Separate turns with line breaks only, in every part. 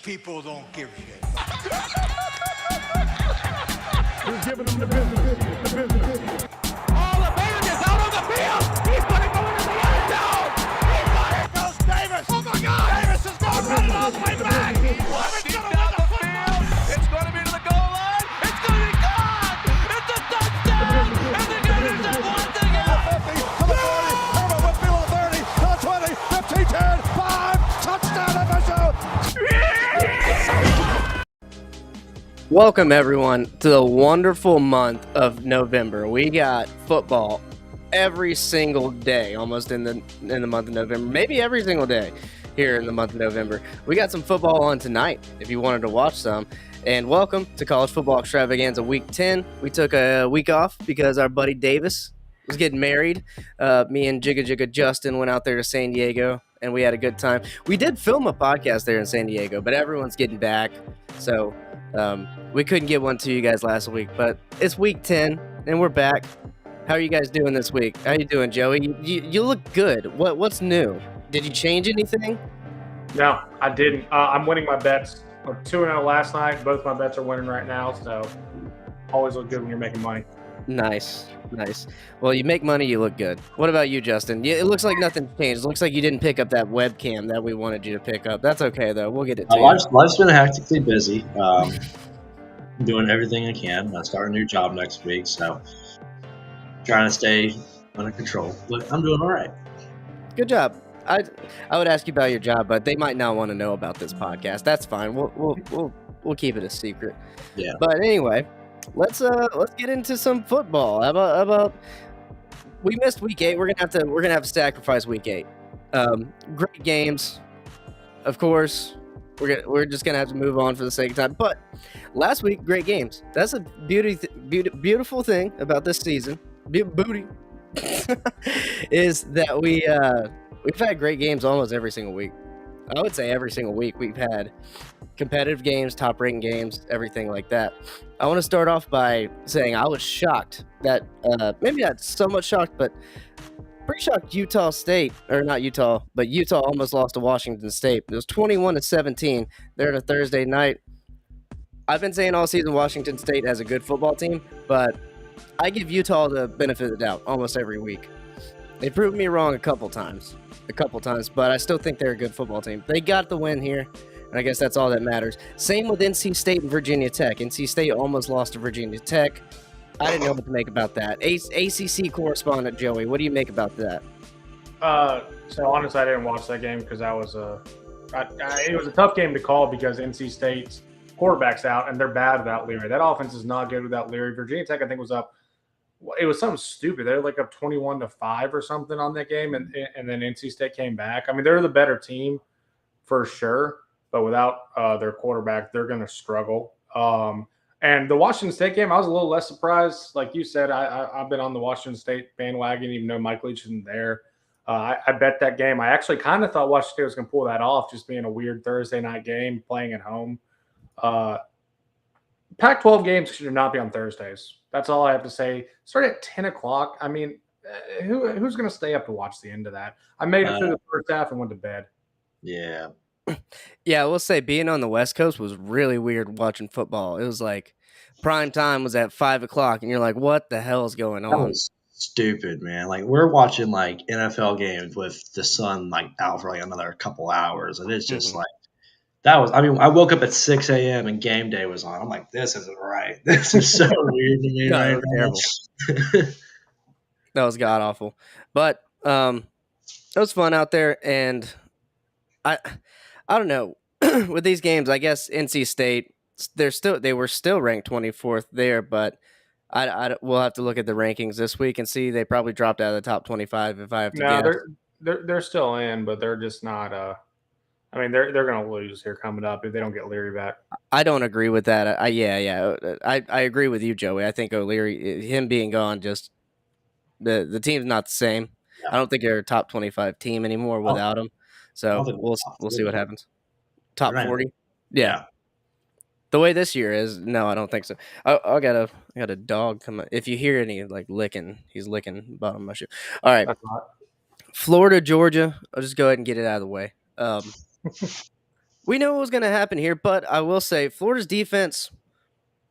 people don't give shit.
He's giving them the business.
All the man is out on the field. He's going to go into the end zone. He's got it.
Goes Davis.
Oh my God.
Davis is going to run it all the way back.
Deep down the field. It's going to be to the goal line. It's going to be gone. It's a touchdown. And the Gators have won the game.
50 to the 40. Herman Whitfield to the 30. To the 20. 15, 10, 5. Touchdown FSU.
Welcome everyone to the wonderful month of November. We got football every single day, almost in the month of November, maybe every single day here in the month of November. We got some football on tonight if you wanted to watch some. And welcome to College Football Extravaganza Week 10. We took a week off because our buddy Davis was getting married. Me and Jigga Justin went out there to San Diego and we had a good time. We did film a podcast there in San Diego, but everyone's getting back, so we couldn't get one to you guys last week, but it's week 10 and we're back. How are you guys doing this week? How you doing, Joey? You look good. What's new? Did you change anything?
No, I didn't. I'm winning my bets. 2-0 last night. Both my bets are winning right now, so always look good when you're making money.
Nice. Well, you make money, you look good. What about you, Justin? It looks like nothing changed. It looks like you didn't pick up that webcam that we wanted you to pick up. That's okay, though. We'll get it to you.
Life's been hectically busy. Doing everything I can. I start a new job next week, so trying to stay under control. But I'm doing all right.
Good job. I would ask you about your job, but they might not want to know about this podcast. That's fine. We'll keep it a secret.
Yeah.
But anyway, let's get into some football. How about we missed week 8. We're gonna have to sacrifice week 8. Great games, of course. We're just gonna have to move on for the sake of time. But last week, great games. That's a beautiful thing about this season. Booty is that we've had great games almost every single week. I would say every single week we've had competitive games, top-ranked games, everything like that. I want to start off by saying I was shocked that maybe not so much shocked, but pretty shocked Utah almost lost to Washington State. It was 21-17 there on a Thursday night. I've been saying all season Washington State has a good football team, but I give Utah the benefit of the doubt almost every week. They proved me wrong a couple times, but I still think they're a good football team. They got the win here, and I guess that's all that matters. Same with NC State and Virginia Tech. NC State almost lost to Virginia Tech. I didn't know what to make about that. ACC correspondent Joey, what do you make about that?
So honestly, I didn't watch that game because it was a tough game to call because NC State's quarterback's out and they're bad without Leary. That offense is not good without Leary. Virginia Tech, I think, was up. It was something stupid. They were like up 21-5 or something on that game, and then NC State came back. I mean, they're the better team for sure, but without their quarterback, they're going to struggle. And the Washington State game, I was a little less surprised. Like you said, I've been on the Washington State bandwagon, even though Mike Leach isn't there. I bet that game. I actually kind of thought Washington State was going to pull that off, just being a weird Thursday night game, playing at home. Pac-12 games should not be on Thursdays. That's all I have to say. Start at 10 o'clock. I mean, who's going to stay up to watch the end of that? I made it through the first half and went to bed.
Yeah.
Yeah, I will say being on the West Coast was really weird watching football. It was like prime time was at 5 o'clock, and you're like, what the hell is going on?
That was stupid, man. Like, we're watching, like, NFL games with the sun, like, out for, like, another couple hours, and it's just, like, I woke up at 6 a.m. and game day was on. I'm like, this isn't right. This is so weird to me right now.
That was god-awful. But it was fun out there, and I don't know. With these games, I guess NC State, they were still ranked 24th there, but we'll have to look at the rankings this week and see. They probably dropped out of the top 25 if I have to guess.
They're still in, but they're just not I mean, they're going to lose here coming up if they don't get Leary back.
I don't agree with that. I agree with you, Joey. I think O'Leary, him being gone, just the team's not the same. Yeah. I don't think they're a top 25 team anymore without him. So we'll see what happens. Top 40, yeah. The way this year is, no, I don't think so. I got a dog come. If you hear any like licking, he's licking the bottom of my shoe. All right, Florida, Georgia. I'll just go ahead and get it out of the way. We know what was going to happen here, but I will say Florida's defense,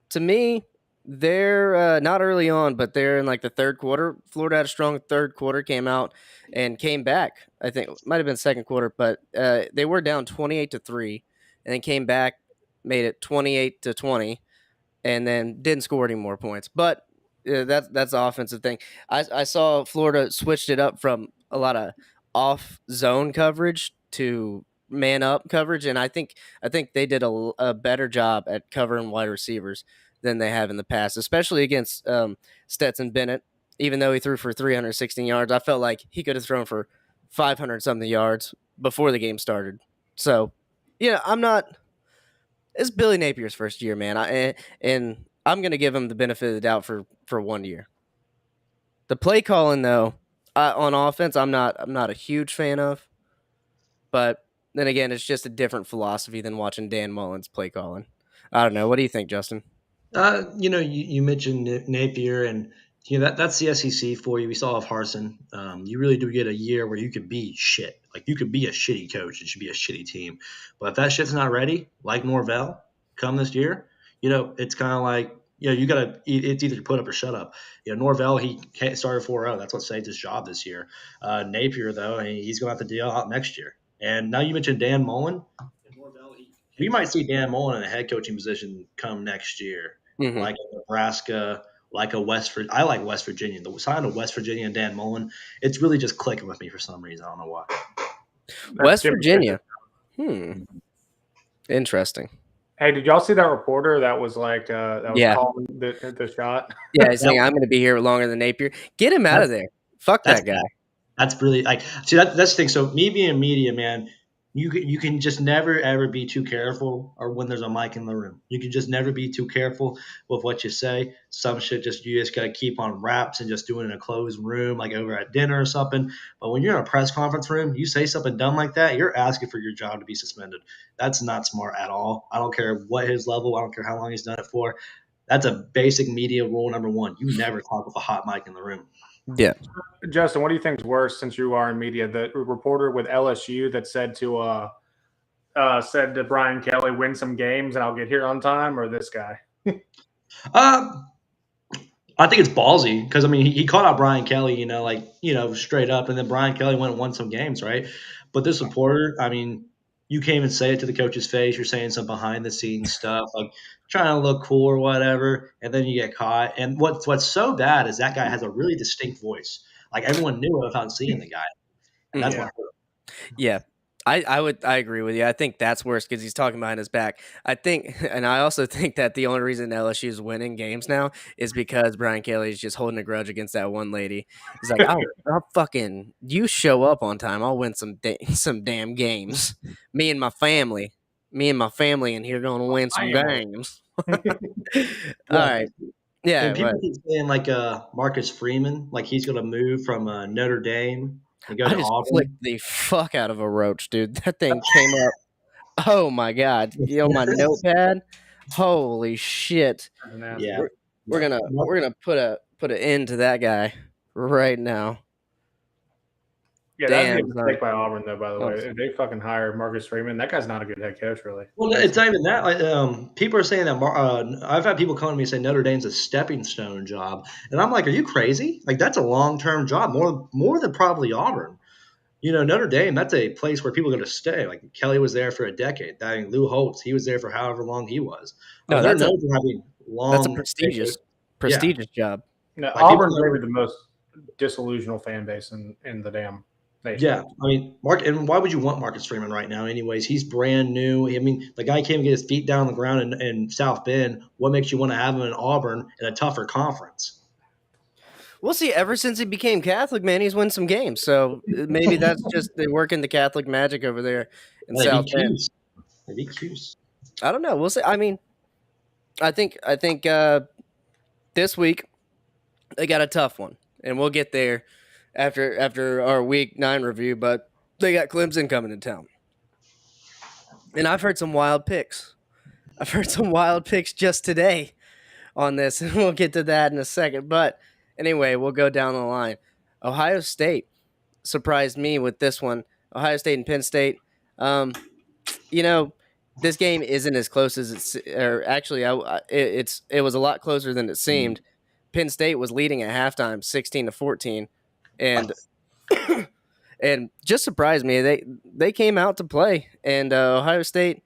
to me, they're not early on, but they're in like the third quarter. Florida had a strong third quarter, came out and came back. I think it might have been second quarter, but they were down 28-3 and then came back, made it 28-20, and then didn't score any more points. But that's the offensive thing. I saw Florida switched it up from a lot of off zone coverage to man up coverage, and I think they did a better job at covering wide receivers than they have in the past, especially against Stetson Bennett. Even though he threw for 316 yards, I felt like he could have thrown for 500 something yards before the game started. So, I'm not. It's Billy Napier's first year, man. And I'm gonna give him the benefit of the doubt for 1 year. The play calling though, on offense, I'm not a huge fan of. But then again, it's just a different philosophy than watching Dan Mullen's play calling. I don't know. What do you think, Justin?
You mentioned Napier, and that's the SEC for you. We saw of Harson. You really do get a year where you could be shit. Like you could be a shitty coach. It should be a shitty team. But if that shit's not ready, like Norvell, come this year, it's kind of like you gotta. It's either put up or shut up. Norvell he started 4-0. That's what saved his job this year. Napier though, he's gonna have to deal out next year. And now you mentioned Dan Mullen. We might see Dan Mullen in a head coaching position come next year,
Mm-hmm.
like a Nebraska, like a West Virginia. I like West Virginia. The sign of West Virginia and Dan Mullen, it's really just clicking with me for some reason. I don't know why.
West Virginia. Interesting.
Hey, did y'all see that reporter that was like
Yeah.
calling the shot?
Yeah, he's saying I'm going to be here longer than Napier. Get him out of there. Fuck that guy.
That's really like that's the thing. So me being media, man, you can just never ever be too careful, or when there's a mic in the room, you can just never be too careful with what you say. Some shit you just gotta keep on wraps and just do it in a closed room, like over at dinner or something. But when you're in a press conference room, you say something dumb like that, you're asking for your job to be suspended. That's not smart at all. I don't care what his level, I don't care how long he's done it for. That's a basic media rule number one. You never talk with a hot mic in the room.
Yeah.
Justin, what do you think is worse since you are in media? The reporter with LSU that said to Brian Kelly, win some games and I'll get here on time, or this guy?
I think it's ballsy because, I mean, he called out Brian Kelly, straight up, and then Brian Kelly went and won some games, right? But this reporter, I mean, you can't even say it to the coach's face. You're saying some behind-the-scenes stuff, like trying to look cool or whatever, and then you get caught. And what's so bad is that guy has a really distinct voice. Like, everyone knew it without seeing the guy. And that's what hurt.
Yeah. I agree with you. I think that's worse because he's talking behind his back. I also think that the only reason LSU is winning games now is because Brian Kelly is just holding a grudge against that one lady. He's like, I'll fucking you show up on time, I'll win some damn games. Me and my family, and here gonna win some games. All right. Yeah.
And people keep saying like Marcus Freeman, like he's gonna move from Notre Dame.
I just clicked the fuck out of a roach, dude. That thing came up. Oh my god! My notepad. Holy shit!
Yeah,
we're gonna put an end to that guy right now.
Yeah, that'd be a mistake by Auburn, though. By the way, if they fucking hire Marcus Freeman, that guy's not a good head coach, really.
Well, it's not even that. Like, people are saying that. I've had people calling me and say Notre Dame's a stepping stone job, and I'm like, are you crazy? Like, that's a long term job, more than probably Auburn. Notre Dame, that's a place where people are going to stay. Like Kelly was there for a decade. I mean, Lou Holtz, he was there for however long he was.
No, that's
a
prestigious job.
No, like Auburn's maybe the most disillusional fan base in the damn nation.
Yeah, I mean, and why would you want Marcus Freeman right now? Anyways, he's brand new. I mean, the guy can't get his feet down on the ground in South Bend. What makes you want to have him in Auburn in a tougher conference?
We'll see. Ever since he became Catholic, man, he's won some games. So maybe that's just they working the Catholic magic over there in South Bend.
Maybe Q's.
I don't know. We'll see. I mean, I think this week they got a tough one, and we'll get there after our Week 9 review. But they got Clemson coming to town, and I've heard some wild picks. Just today on this, and we'll get to that in a second. But anyway, we'll go down the line. Ohio State surprised me with this one. Ohio State and Penn State. this game isn't as close as it's, or actually, it was a lot closer than it seemed. Penn State was leading at halftime, 16-14, and and just surprised me. They came out to play, and Ohio State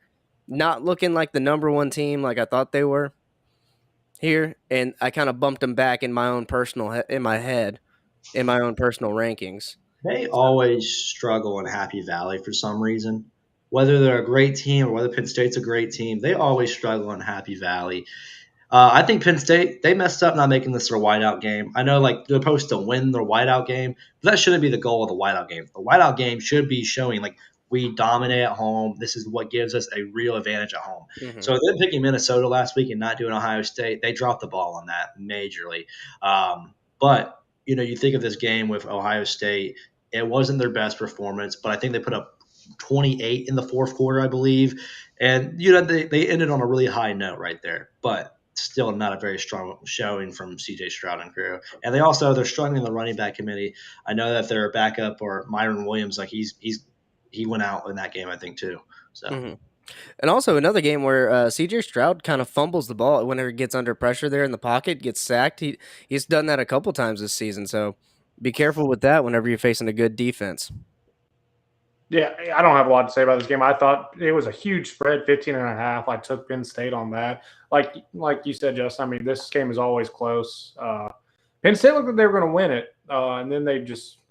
not looking like the number one team like I thought they were here, and I kind of bumped them back in my own personal in my head, in my own personal rankings.
They always struggle in Happy Valley for some reason. Whether they're a great team or whether Penn State's a great team, they always struggle in Happy Valley. I think Penn State, they messed up not making this their whiteout game. I know like they're supposed to win their whiteout game, but that shouldn't be the goal of the whiteout game. The whiteout game should be showing like we dominate at home. This is what gives us a real advantage at home.
Mm-hmm.
So them picking Minnesota last week and not doing Ohio State, they dropped the ball on that majorly. But you think of this game with Ohio State, it wasn't their best performance, but I think they put up 28 in the fourth quarter, I believe. And, they ended on a really high note right there. But still not a very strong showing from C.J. Stroud and crew. And they're struggling in the running back committee. I know that their backup or Myron Williams, like he went out in that game, I think, too. So.
Mm-hmm. And also another game where C.J. Stroud kind of fumbles the ball whenever he gets under pressure there in the pocket, gets sacked. He's done that a couple times this season, so be careful with that whenever you're facing a good defense.
Yeah, I don't have a lot to say about this game. I thought it was a huge spread, 15.5. I took Penn State on that. Like you said, Justin, I mean, this game is always close. Penn State looked like they were going to win it, and then they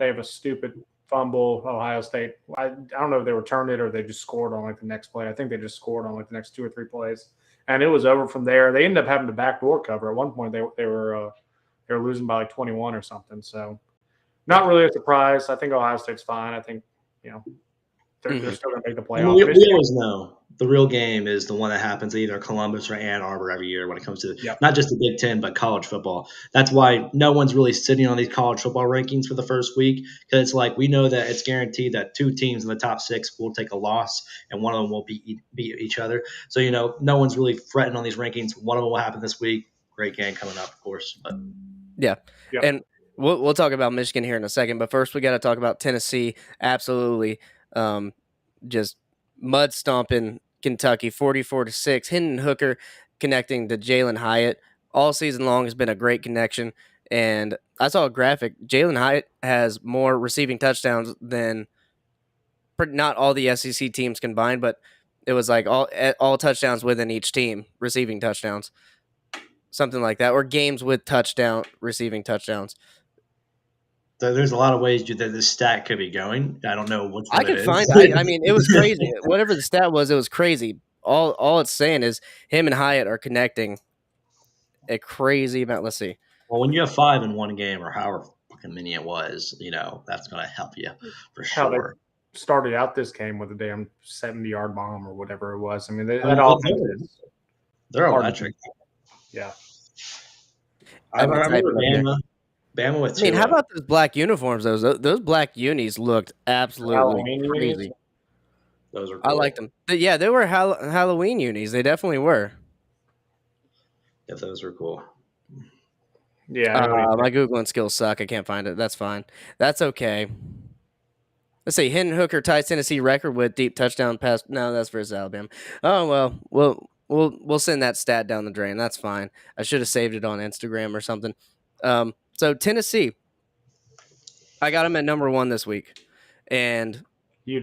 have a stupid fumble. Ohio State, I don't know if they returned it or they just scored on like the next play. I think they just scored on like the next 2 or 3 plays, and it was over from there. They ended up having to backdoor cover. At one point, they were losing by like 21 or something. So, not really a surprise. I think Ohio State's fine. I think they're still going to make the playoff.
We always know the real game is the one that happens either Columbus or Ann Arbor every year when it comes to not just the Big Ten, but college football. That's why no one's really sitting on these college football rankings for the first week, because it's like we know that it's guaranteed that 2 teams in the top 6 will take a loss and one of them will beat each other. So, no one's really fretting on these rankings. One of them will happen this week. Great game coming up, of course. But
yeah. And we'll talk about Michigan here in a second, but first we got to talk about Tennessee. Absolutely. Just mud stomping Kentucky 44-6. Hendon Hooker connecting to Jalen Hyatt all season long has been a great connection. And I saw a graphic. Jalen Hyatt has more receiving touchdowns than not all the SEC teams combined, but it was like all touchdowns within each team, receiving touchdowns, something like that, or games with receiving touchdowns.
There's a lot of ways that this stat could be going. I don't know which one
I could find it. I mean, it was crazy. Whatever the stat was, it was crazy. All it's saying is him and Hyatt are connecting a crazy amount. Let's see.
Well, when you have 5 in one game or however fucking many it was, that's going to help you for sure.
How they started out this game with a damn 70-yard bomb or whatever it was. I mean, that offense is
they're electric.
Yeah.
I remember Bama with 2.
I mean, how about those black uniforms? Those black unis looked absolutely crazy.
Those are cool.
I liked them. Yeah, they were Halloween unis. They definitely were.
Yeah, those were cool.
Yeah.
My Googling skills suck. I can't find it. That's fine. That's okay. Let's see. Hendon Hooker ties Tennessee record with deep touchdown pass. No, that's versus Alabama. Oh, well, we'll send that stat down the drain. That's fine. I should have saved it on Instagram or something. So Tennessee, I got them at number 1 this week, and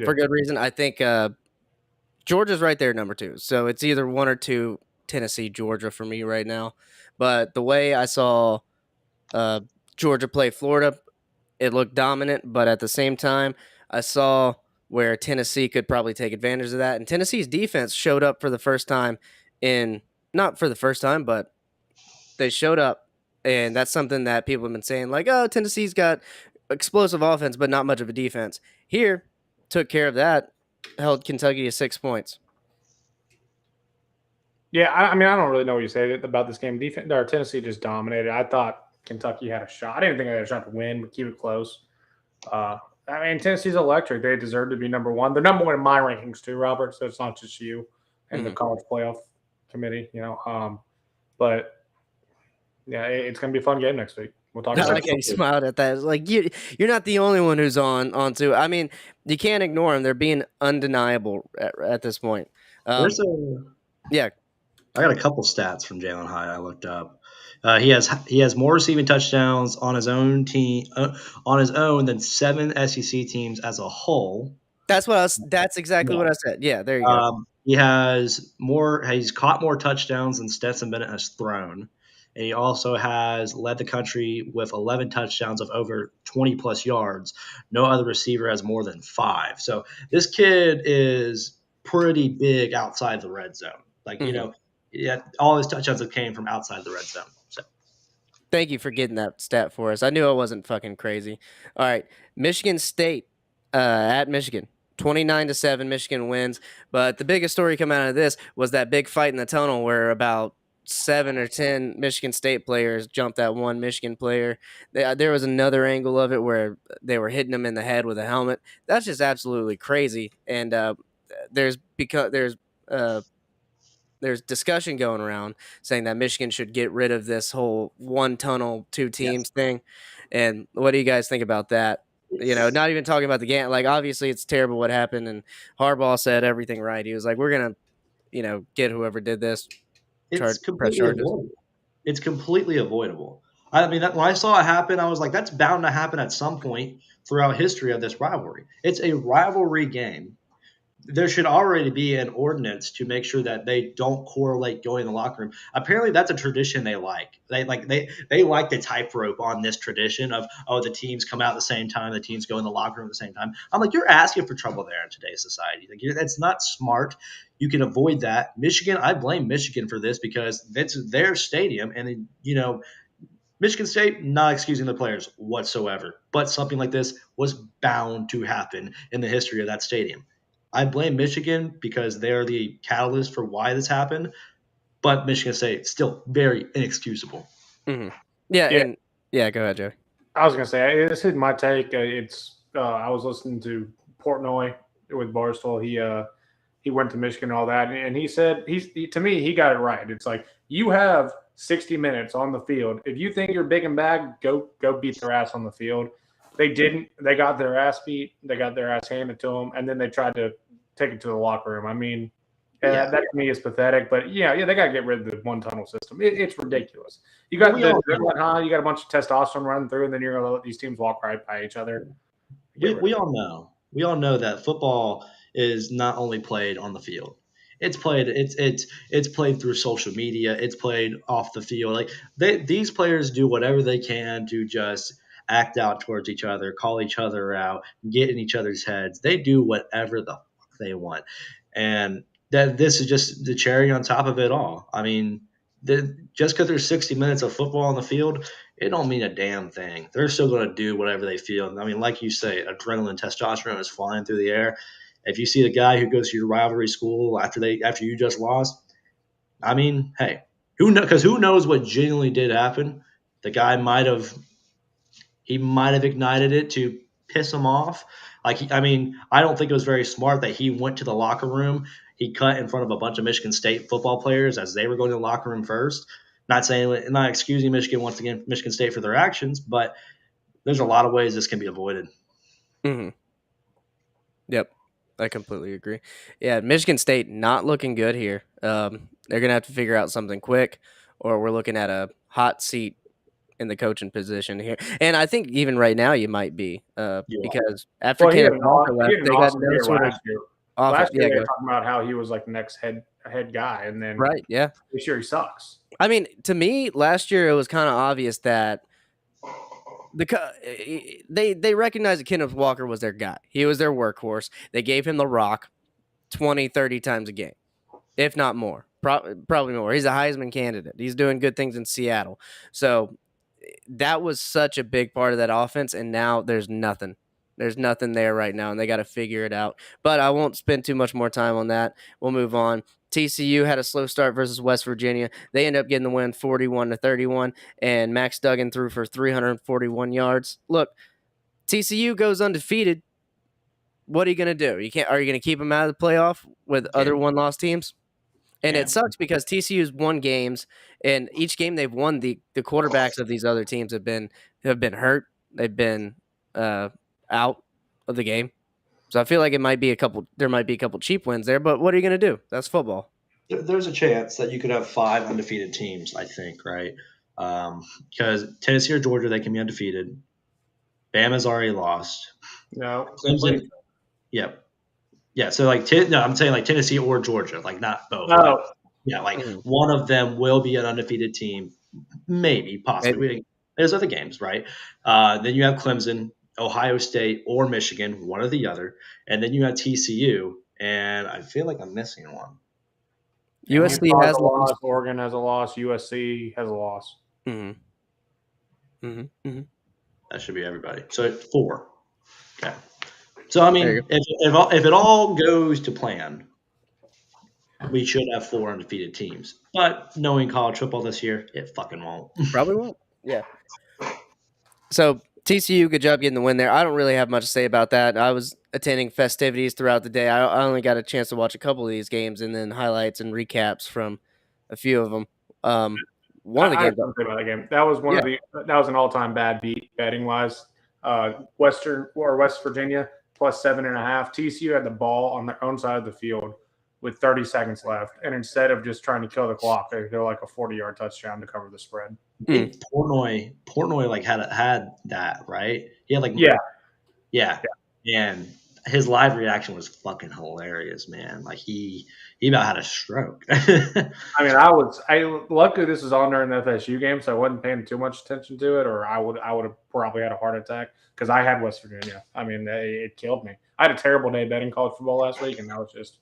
for good reason. I think Georgia's right there, number 2. So it's either 1 or 2, Tennessee, Georgia for me right now. But the way I saw Georgia play Florida, it looked dominant. But at the same time, I saw where Tennessee could probably take advantage of that. And Tennessee's defense showed up for the first time not for the first time, but they showed up. And that's something that people have been saying, like, oh, Tennessee's got explosive offense, but not much of a defense. Here, took care of that, held Kentucky to 6 points.
Yeah, I mean, I don't really know what you say about this game. Defense, or Tennessee just dominated. I thought Kentucky had a shot. I didn't think they had a shot to win, but keep it close. I mean, Tennessee's electric. They deserve to be number 1. They're number 1 in my rankings too, Robert. So it's not just you and the college playoff committee, But yeah, it's going to be a fun game next week. We'll talk about it.
You smiled at that. It's like you're not the only one who's on to. I mean, you can't ignore them. They're being undeniable at this point.
There's a
Yeah,
I got a couple stats from Jalen Hyatt I looked up. He has more receiving touchdowns on his own team on his own than 7 SEC teams as a whole.
that's exactly what I said. Yeah, there you go.
He has more. He's caught more touchdowns than Stetson Bennett has thrown. And he also has led the country with 11 touchdowns of over 20 plus yards. No other receiver has more than 5. So this kid is pretty big outside the red zone. Like, yeah, all his touchdowns have came from outside the red zone. So
Thank you for getting that stat for us. I knew I wasn't fucking crazy. All right, Michigan State at Michigan. 29-7, Michigan wins. But the biggest story coming out of this was that big fight in the tunnel where about 7 or 10 Michigan State players jumped that one Michigan player. There was another angle of it where they were hitting him in the head with a helmet. That's just absolutely crazy. And there's discussion going around saying that Michigan should get rid of this whole one tunnel, two teams thing. And what do you guys think about that? Not even talking about the game. Like, obviously, it's terrible what happened, and Harbaugh said everything right. He was like, "We're gonna, get whoever did this,
it's
press
completely
charges."
avoidable. It's completely avoidable. I mean, when I saw it happen, I was like, that's bound to happen at some point throughout history of this rivalry. It's a rivalry game. There should already be an ordinance to make sure that they don't correlate going in the locker room. Apparently, that's a tradition they like. They like the tightrope on this tradition of the teams come out at the same time, the teams go in the locker room at the same time. I'm like, you're asking for trouble there in today's society. Like, that's not smart. You can avoid that. Michigan, I blame Michigan for this because it's their stadium, and Michigan State, not excusing the players whatsoever, but something like this was bound to happen in the history of that stadium. I blame Michigan because they're the catalyst for why this happened, but Michigan State still very inexcusable.
Mm-hmm. Yeah,
Yeah.
and yeah, go ahead, Joey.
I was gonna say this is my take. I was listening to Portnoy with Barstool. He went to Michigan and all that, and he said to me he got it right. It's like you have 60 minutes on the field. If you think you're big and bad, go beat their ass on the field. They didn't. They got their ass beat. They got their ass handed to them, and then they tried to take it to the locker room. I mean, that to me is pathetic. But yeah, they got to get rid of the one tunnel system. It's ridiculous. You got you got a bunch of testosterone running through, and then you're going to let these teams walk right by each other.
We all know. We all know that football is not only played on the field. It's played through social media. It's played off the field. Like these players do whatever they can to just act out towards each other, call each other out, get in each other's heads. They do whatever the fuck they want, and that this is just the cherry on top of it all. I mean, just because there's 60 minutes of football on the field, it don't mean a damn thing. They're still going to do whatever they feel. I mean, like you say, adrenaline, testosterone is flying through the air. If you see the guy who goes to your rivalry school after you just lost, I mean, hey, who knows what genuinely did happen? The guy might have ignited it to piss him off. I don't think it was very smart that he went to the locker room. He cut in front of a bunch of Michigan State football players as they were going to the locker room first. Not excusing Michigan once again, Michigan State for their actions, but there's a lot of ways this can be avoided.
Mm-hmm. Yep, I completely agree. Yeah, Michigan State not looking good here. They're gonna have to figure out something quick, or we're looking at a hot seat in the coaching position here. And I think even right now you might be because after Kenneth Walker left, they got no sort of
last year they were talking about how he was like the next head guy, and then
right, yeah,
this year he sucks.
I mean, to me, last year it was kind of obvious that they recognized that Kenneth Walker was their guy. He was their workhorse. They gave him the rock 20, 30 times a game, if not more. Probably more. He's a Heisman candidate. He's doing good things in Seattle. So that was such a big part of that offense, and now there's nothing. There's nothing there right now, and they got to figure it out. But I won't spend too much more time on that. We'll move on. TCU had a slow start versus West Virginia. They end up getting the win 41-31, and Max Duggan threw for 341 yards. Look, TCU goes undefeated. What are you going to do? Are you going to keep them out of the playoff with other one-loss teams? And it sucks because TCU's won games, and each game they've won, the quarterbacks of these other teams have been hurt. They've been out of the game. So I feel like there might be a couple cheap wins there, but what are you going to do? That's football.
There's a chance that you could have 5 undefeated teams, I think, right? Because Tennessee or Georgia, they can be undefeated. Bama's already lost.
No,
Clemson, yep. Yeah, so no, I'm saying like Tennessee or Georgia, like not both.
No.
Like, yeah, like
Mhm.
one of them will be an undefeated team, maybe, possibly. There's other games, right? Then you have Clemson, Ohio State, or Michigan, one or the other, and then you have TCU, and I feel like I'm missing one.
USC
Utah
has
a
lost.
loss. Oregon has a loss. USC has a loss.
That should be everybody. So it's 4. Okay. So I
There you
mean, if it all goes to plan, we should have 4 undefeated teams. But knowing college football this year, it fucking won't.
Probably won't. Yeah. So TCU, good job getting the win there. I don't really have much to say about that. I was attending festivities throughout the day. I only got a chance to watch a couple of these games and then highlights and recaps from a few of them. One of the
I
games.
have to say about that game. That was that was an all-time bad beat betting wise. West Virginia plus 7.5. TCU had the ball on their own side of the field with 30 seconds left, and instead of just trying to kill the clock, they're like a 40-yard touchdown to cover the spread.
I think Portnoy like had that, right? He had like yeah. And his live reaction was fucking hilarious, man. Like he about had a stroke.
I mean, luckily this was on during the FSU game, so I wasn't paying too much attention to it, or I would have probably had a heart attack because I had West Virginia. I mean, it killed me. I had a terrible day betting college football last week, and that was just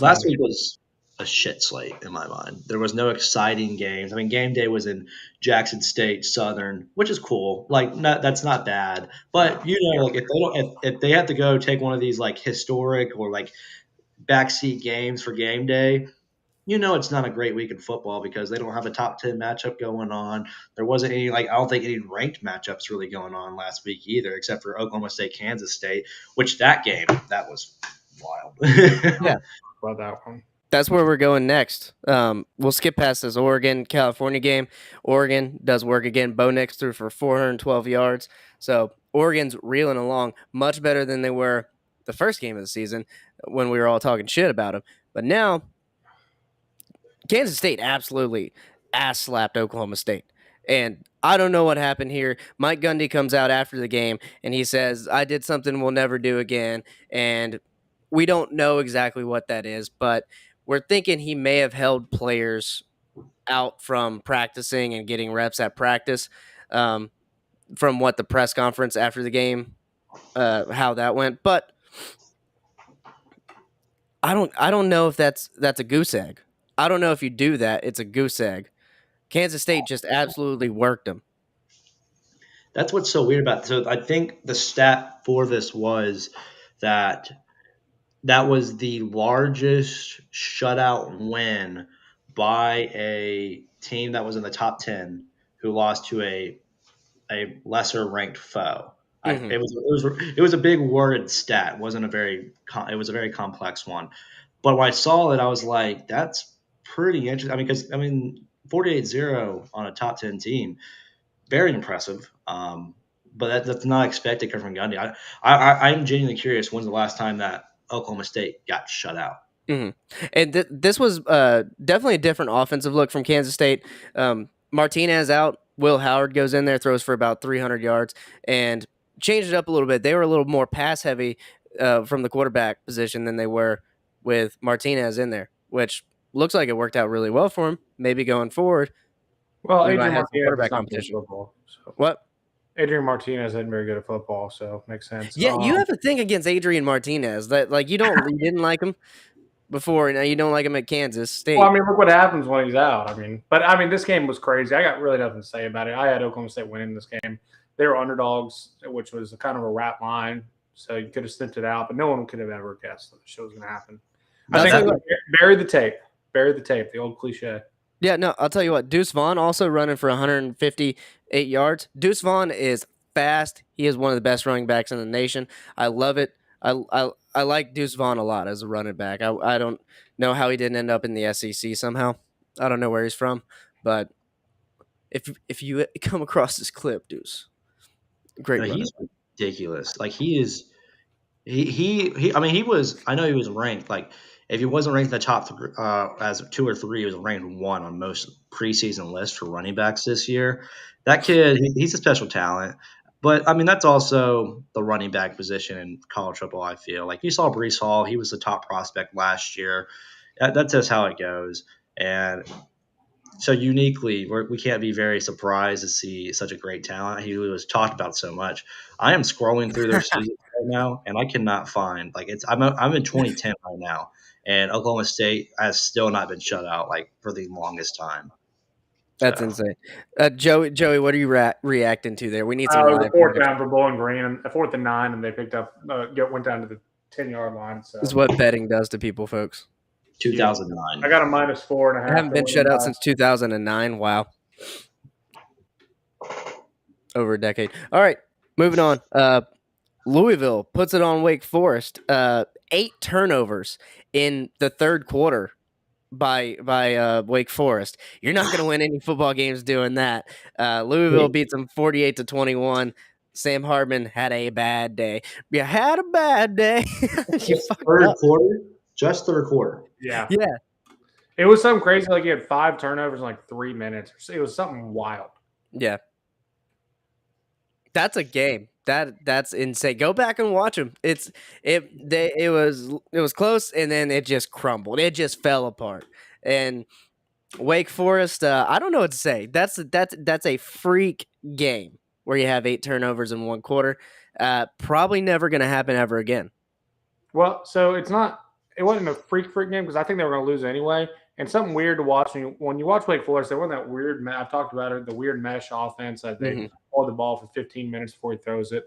Last week was a shit slate in my mind. There was no exciting games. I mean, game day was in Jackson State, Southern, which is cool. Like, that's not bad. But like if they have to go take one of these like historic or like backseat games for game day, it's not a great week in football because they don't have a top 10 matchup going on. There wasn't any I don't think any ranked matchups really going on last week either, except for Oklahoma State, Kansas State, which that was wild.
Yeah.
About that one.
That's where we're going next. We'll skip past this Oregon-California game. Oregon does work again. Bo Nix threw for 412 yards. So Oregon's reeling along much better than they were the first game of the season when we were all talking shit about them. But now, Kansas State absolutely ass-slapped Oklahoma State. And I don't know what happened here. Mike Gundy comes out after the game, and he says, I did something we'll never do again. And we don't know exactly what that is, but we're thinking he may have held players out from practicing and getting reps at practice from what the press conference after the game, how that went. But I don't know if that's a goose egg. I don't know if you do that. It's a goose egg. Kansas State just absolutely worked them.
That's what's so weird about it. So I think the stat for this was that was the largest shutout win by a team that was in the top 10 who lost to a lesser ranked foe.
Mhm.
It was a big worded stat. It wasn't it was a very complex one. But when I saw it, I was like, that's pretty interesting. I mean, because 48-0 on a top 10 team, very impressive. But that's not expected from Gundy. I'm genuinely curious. When's the last time that Oklahoma State got shut out?
Mm-hmm. And this was definitely a different offensive look from Kansas State. Martinez out. Will Howard goes in there, throws for about 300 yards, and changed it up a little bit. They were a little more pass heavy from the quarterback position than they were with Martinez in there, which looks like it worked out really well for him. Maybe going forward,
well,
we might
Adrian
have some
Martinez
quarterback
is not good at
competition.
football. So.
What?
Adrian Martinez isn't very good at football, so makes sense.
Yeah, you have a thing against Adrian Martinez that you didn't like him before, and now you don't like him at Kansas State.
Well, I mean, look what happens when he's out. I mean, this game was crazy. I got really nothing to say about it. I had Oklahoma State winning this game. They were underdogs, which was kind of a rat line, so you could have snipped it out, but no one could have ever guessed that the show was going to happen. I think bury the tape. Bury the tape, the old cliche. Yeah,
no, I'll tell you what. Deuce Vaughn also running for 158 yards. Deuce Vaughn is fast. He is one of the best running backs in the nation. I love it. I like Deuce Vaughn a lot as a running back. I don't know how he didn't end up in the SEC somehow. I don't know where he's from, but if you come across this clip, Deuce, great.
He's ridiculous. Like he is He. I mean, he was. I know he was ranked. Like, if he wasn't ranked in the top as 2 or 3, he was ranked 1 on most preseason lists for running backs this year. That kid, he's a special talent. But I mean, that's also the running back position in college football. I feel like you saw Brees Hall; he was the top prospect last year. That's just how it goes. And so uniquely, we can't be very surprised to see such a great talent. He was talked about so much. I am scrolling through their season right now, and I cannot find like it's. I'm in 2010 right now, and Oklahoma State has still not been shut out like for the longest time.
That's
So
insane. Joey, what are you reacting to there? We need some
It was a
live
fourth
reaction.
down for Bowling Green, and a 4th and 9, and they picked up, went down to the 10-yard line. So
This is what betting does to people, folks.
2009.
I got a -4.5.
I haven't been
to
shut
win
out
by.
since 2009. Wow. Over a decade. All right, moving on. Louisville puts it on Wake Forest. 8 turnovers in the third quarter by Wake Forest. You're not going to win any football games doing that. Louisville beats them 48-21. Sam Hardman had a bad day. You had a bad day. You fucked
Third
up.
quarter, just third quarter.
Yeah.
Yeah.
It was something crazy. Like, he had 5 turnovers in like 3 minutes. It was something wild.
Yeah. That's a game. That's insane. Go back and watch them. It was close, and then it just crumbled. It just fell apart. And Wake Forest, I don't know what to say. That's a freak game where you have 8 turnovers in one quarter. Probably never going to happen ever again.
Well, so it wasn't a freak game because I think they were going to lose anyway. And something weird to watch when you watch Wake Forest, they won that weird. I've talked about it, the weird mesh offense that they hold the ball for 15 minutes before he throws it.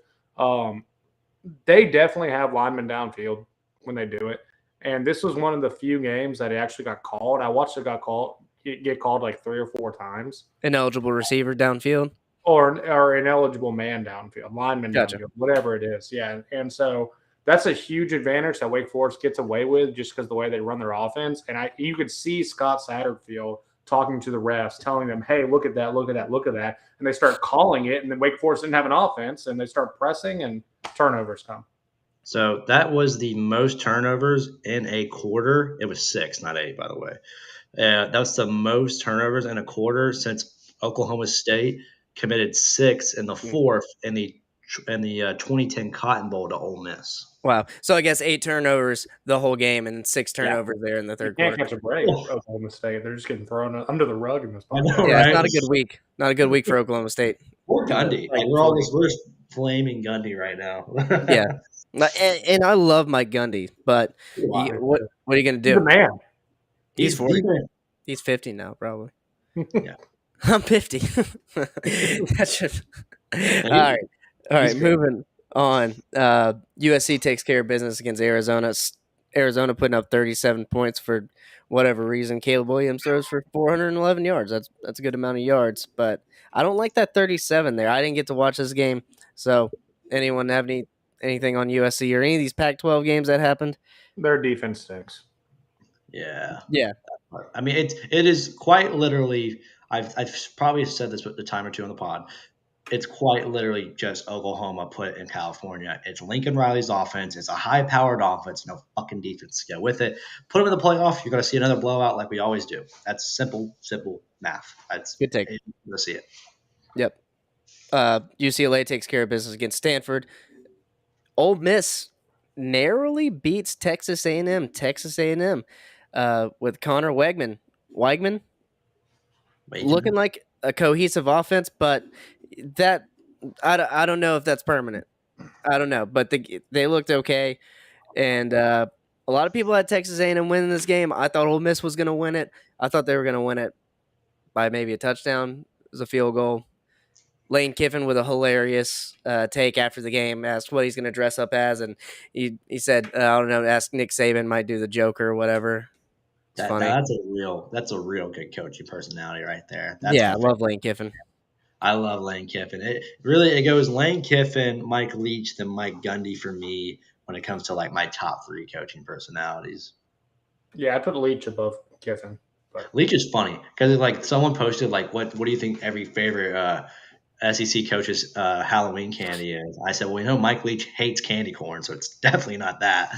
They definitely have linemen downfield when they do it. And this was one of the few games that it actually got called. I watched it get called like 3 or 4 times.
Ineligible receiver downfield,
or ineligible man downfield, lineman
Gotcha.
downfield, whatever it is. Yeah, and so that's a huge advantage that Wake Forest gets away with just because the way they run their offense. And you could see Scott Satterfield talking to the refs, telling them, hey, look at that, look at that, look at that. And they start calling it, and then Wake Forest didn't have an offense, and they start pressing, and turnovers come.
So that was the most turnovers in a quarter. It was 6, not 8, by the way. That was the most turnovers in a quarter since Oklahoma State committed 6 in the fourth in the 2010 Cotton Bowl to Ole Miss.
Wow. So I guess 8 turnovers the whole game and 6 turnovers there in the third
You can't
quarter.
catch a break. Oklahoma State, they're just getting thrown under the rug in this
I know,
podcast.
Yeah,
right?
it's not a good week. Not a good week for Oklahoma State.
Poor Gundy. Like, we're flaming Gundy right now.
Yeah. And I love Mike Gundy, but what are you going to
He's
do?
a man.
He's 40. He's 50 now, probably.
Yeah.
I'm 50. That's just all right. All right, moving on. USC takes care of business against Arizona. Arizona putting up 37 points for whatever reason. Caleb Williams throws for 411 yards. That's a good amount of yards, but I don't like that 37 there. I didn't get to watch this game, so anyone have anything on USC or any of these Pac-12 games that happened?
Their defense stinks.
Yeah.
Yeah.
I mean, it is quite literally. I've probably said this a time or two on the pod. It's quite literally just Oklahoma put in California. It's Lincoln Riley's offense. It's a high-powered offense, no fucking defense to go with it. Put them in the playoff, you're going to see another blowout like we always do. That's simple math. That's
Good take.
You're going to see it.
Yep. UCLA takes care of business against Stanford. Ole Miss narrowly beats Texas A&M. With Connor Weigman looking like a cohesive offense, but that I don't know if that's permanent. I don't know, but they looked okay, and a lot of people had Texas A&M winning this game. I thought Ole Miss was going to win it. I thought they were going to win it by maybe a touchdown. It was a field goal. Lane Kiffin with a hilarious take after the game, asked what he's going to dress up as, and he said, I don't know, ask Nick Saban, might do the Joker or whatever. It's funny.
That's a real good coaching personality right there.
I love Lane Kiffin.
I love Lane Kiffin. It goes Lane Kiffin, Mike Leach, then Mike Gundy for me when it comes to like my top 3 coaching personalities.
Yeah, I put Leach above Kiffin. But
Leach is funny because like someone posted like what do you think every favorite SEC coach's Halloween candy is. I said, well, Mike Leach hates candy corn, so it's definitely not that.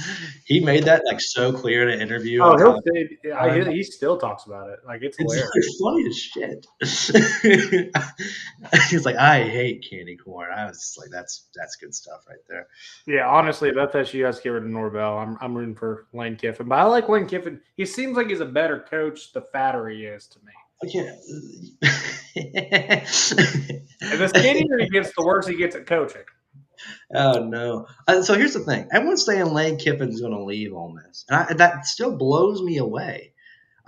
He made that like so clear in an interview
Oh,
on
he'll
college.
say he still talks about it. Like it's
It's
hilarious.
like funny as shit. He's like, I hate candy corn. I was just like, that's good stuff right there.
Yeah, honestly, if FSU has to get rid of Norvell, I'm rooting for Lane Kiffin. But I like Lane Kiffin. He seems like he's a better coach the fatter he is to me.
Yeah.
And the skinnier he gets, the worse he gets at coaching.
Oh no! So here's the thing: everyone's saying Lane Kiffin's going to leave Ole Miss, and that still blows me away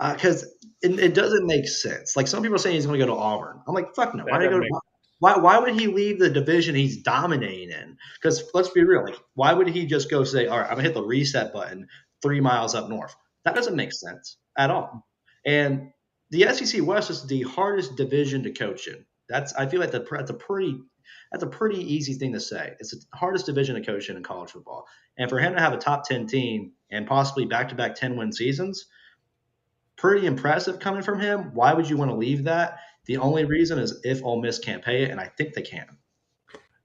because it doesn't make sense. Like some people are saying he's going to go to Auburn. I'm like, fuck no.
That
Why
doesn't
go?
make
Why would he leave the division he's dominating in? Because let's be real. Like, why would he just go say, all right, I'm gonna hit the reset button 3 miles up north? That doesn't make sense at all. And the SEC West is the hardest division to coach in. I feel like that's a pretty easy thing to say. It's the hardest division to coach in college football. And for him to have a top 10 team and possibly back-to-back 10-win seasons, pretty impressive coming from him. Why would you want to leave that? The only reason is if Ole Miss can't pay it, and I think they can.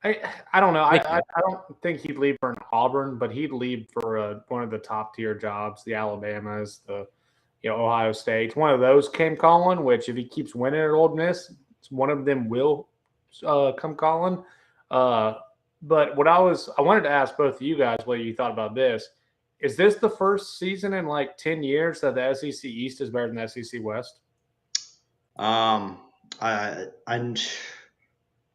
I don't know. I don't think he'd leave for an Auburn, but he'd leave for one of the top tier jobs, the Alabamas, the Ohio State. One of those came calling. Which if he keeps winning at Ole Miss, one of them will come calling. But I wanted to ask both of you guys what you thought about this. Is this the first season in like 10 years that the SEC East is better than the SEC West? I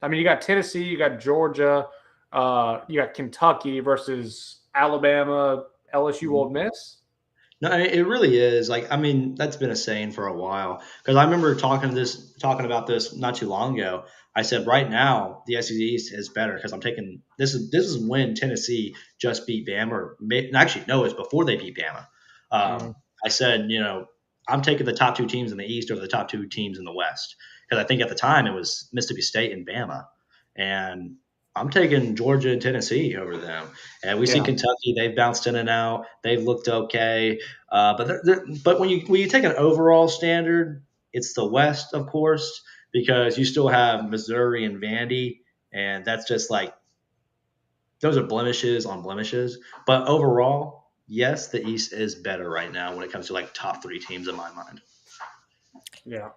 mean, you got Tennessee, you got Georgia, you got Kentucky versus Alabama, LSU, Ole Miss.
No, it really is. Like, I mean, that's been a saying for a while. Because I remember talking about this not too long ago. I said right now the SEC East is better because I'm taking this is when Tennessee just beat Bama. Or actually, no, it's before they beat Bama. I said, I'm taking the top two teams in the East over the top two teams in the West because I think at the time it was Mississippi State and Bama, and I'm taking Georgia and Tennessee over them. And we've seen Kentucky; they've bounced in and out. They've looked okay, but when you take an overall standard, it's the West, of course, because you still have Missouri and Vandy, and that's just like those are blemishes on blemishes. But overall, yes, the East is better right now when it comes to like top three teams in my mind.
Yeah.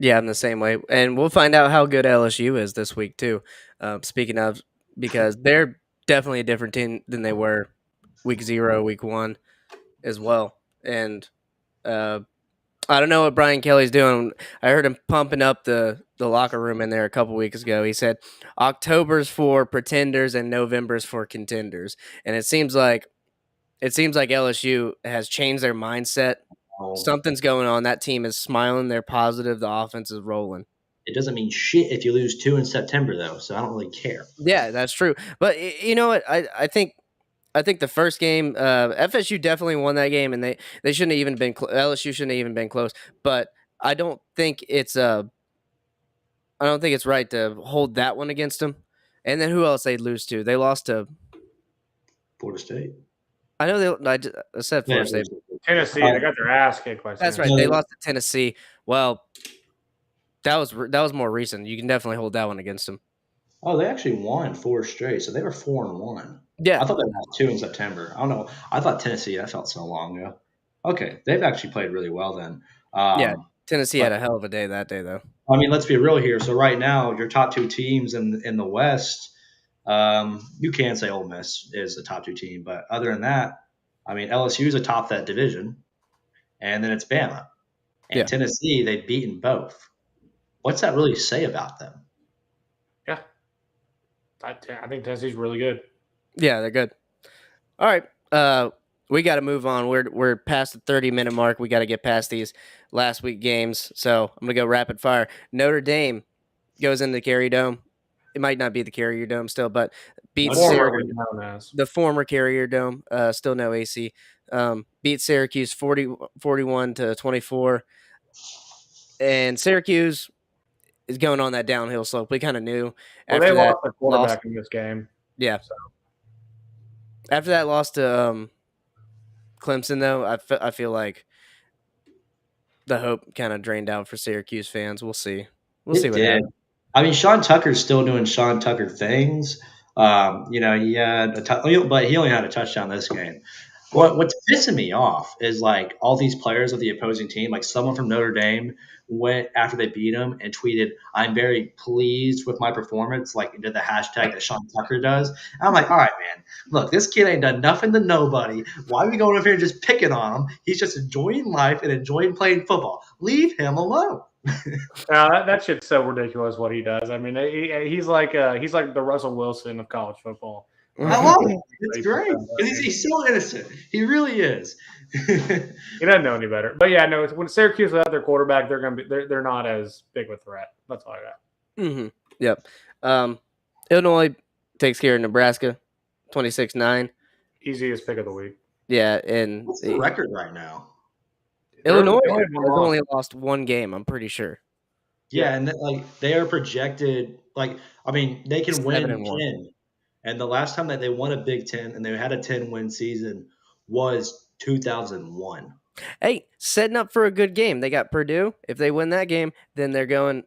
Yeah, I'm the same way. And we'll find out how good LSU is this week, too. Speaking of, because they're definitely a different team than they were week 0, week 1 as well. And I don't know what Brian Kelly's doing. I heard him pumping up the locker room in there a couple weeks ago. He said October's for pretenders and November's for contenders. And it seems like LSU has changed their mindset. Something's going on. That team is smiling. They're positive. The offense is rolling.
It doesn't mean shit if you lose 2 in September, though, so I don't really care.
Yeah, that's true. But you know what? I think the first game, FSU definitely won that game, and they shouldn't have even been LSU shouldn't have even been close. But I don't think it's right to hold that one against them. And then who else they lose to? They lost to
Florida State.
I know I said Florida State.
Tennessee, they got their ass kicked by Tennessee.
That's right. They lost to Tennessee. Well, that was more recent. You can definitely hold that one against them.
Oh, they actually won 4 straight, so they were 4-1.
Yeah,
I thought they lost 2 in September. I don't know. I thought Tennessee. That felt so long ago. Okay, they've actually played really well then.
Yeah, Tennessee had a hell of a day that day, though.
I mean, let's be real here. So right now, your top 2 teams in the West, you can say Ole Miss is the top 2 team, but other than that, I mean, LSU is atop that division, and then it's Bama. And Tennessee, they've beaten both. What's that really say about them?
Yeah. I think Tennessee's really good.
Yeah, they're good. All right. We got to move on. We're past the 30-minute mark. We got to get past these last week games. So I'm going to go rapid fire. Notre Dame goes into the Carrier Dome. It might not be the Carrier Dome still, but beats the former Carrier Dome, still no AC. Beat Syracuse 41-24. And Syracuse is going on that downhill slope. We kind of knew.
Well, they lost the quarterback in this game.
Yeah. So. After that loss to Clemson, though, I feel like the hope kind of drained out for Syracuse fans. We'll see. We'll see what happens.
I mean, Sean Tucker's still doing Sean Tucker things. He had but he only had a touchdown this game. What's pissing me off is like all these players of the opposing team, like someone from Notre Dame went after they beat him and tweeted, "I'm very pleased with my performance," like did the hashtag that Sean Tucker does. And I'm like, all right, man, look, this kid ain't done nothing to nobody. Why are we going over here just picking on him? He's just enjoying life and enjoying playing football. Leave him alone.
That shit's so ridiculous what he does. I mean, he's like the Russell Wilson of college football.
I love it. It's great. He's so innocent. He really is.
He doesn't know any better. But yeah, no. When Syracuse without their quarterback, they're not as big of a threat. That's all I got.
Mm-hmm. Yep. Illinois takes care of Nebraska, 26-9.
Easiest pick of the week.
Yeah, and
What's the record right now?
Illinois
They're
has only lost one game. I'm pretty sure.
Yeah, and they are projected. Like, I mean, they can win 10. And the last time that they won a Big Ten and they had a 10-win season was 2001.
Hey, setting up for a good game. They got Purdue. If they win that game, then they're going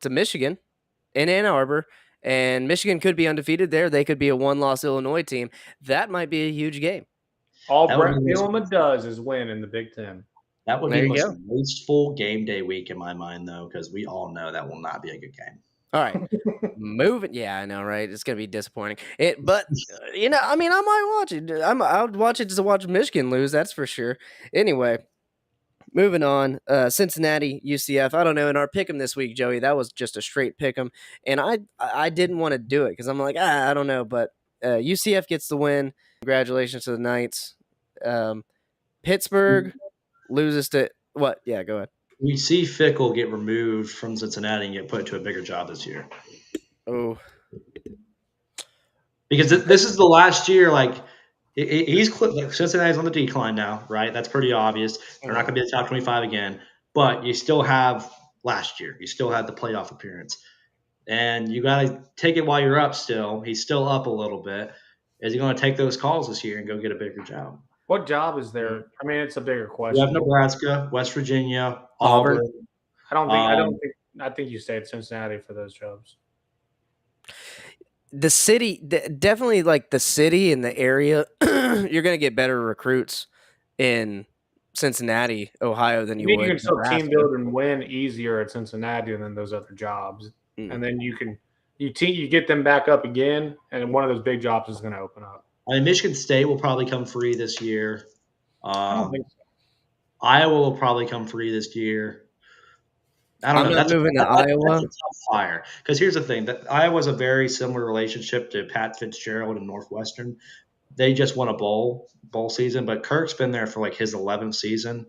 to Michigan in Ann Arbor, and Michigan could be undefeated there. They could be a one-loss Illinois team. That might be a huge game.
All Brett Bielema does is win in the Big Ten.
That would be the most wasteful game day week in my mind, though, because we all know that will not be a good game.
All right, moving. Yeah, I know, right? It's gonna be disappointing. But I mean, I might watch it. I'll watch it just to watch Michigan lose. That's for sure. Anyway, moving on. Cincinnati, UCF. I don't know. In our pick'em this week, Joey, that was just a straight pick'em, and I didn't want to do it because I'm like, I don't know. But UCF gets the win. Congratulations to the Knights. Pittsburgh loses to what? Yeah, go ahead.
We see Fickle get removed from Cincinnati and get put to a bigger job this year.
Oh,
because this is the last year. Like Cincinnati's on the decline now, right? That's pretty obvious. They're not going to be the top 25 again. But you still have last year. You still had the playoff appearance, and you got to take it while you're up. Still, he's still up a little bit. Is he going to take those calls this year and go get a bigger job?
What job is there? I mean, it's a bigger question.
You have Nebraska, West Virginia, Auburn.
I think you stay at Cincinnati for those jobs.
The city, definitely like the city and the area, you're going to get better recruits in Cincinnati, Ohio than you would.
You can still team build and win easier at Cincinnati than those other jobs. And then you get them back up again, and one of those big jobs is going to open up.
I mean, Michigan State will probably come free this year.
I don't think so.
Iowa will probably come free this year. I don't know.
That's moving to Iowa.
That's a tough fire. Because here's the thing: that Iowa's a very similar relationship to Pat Fitzgerald and Northwestern. They just won a bowl season, but Kirk's been there for like his 11th season.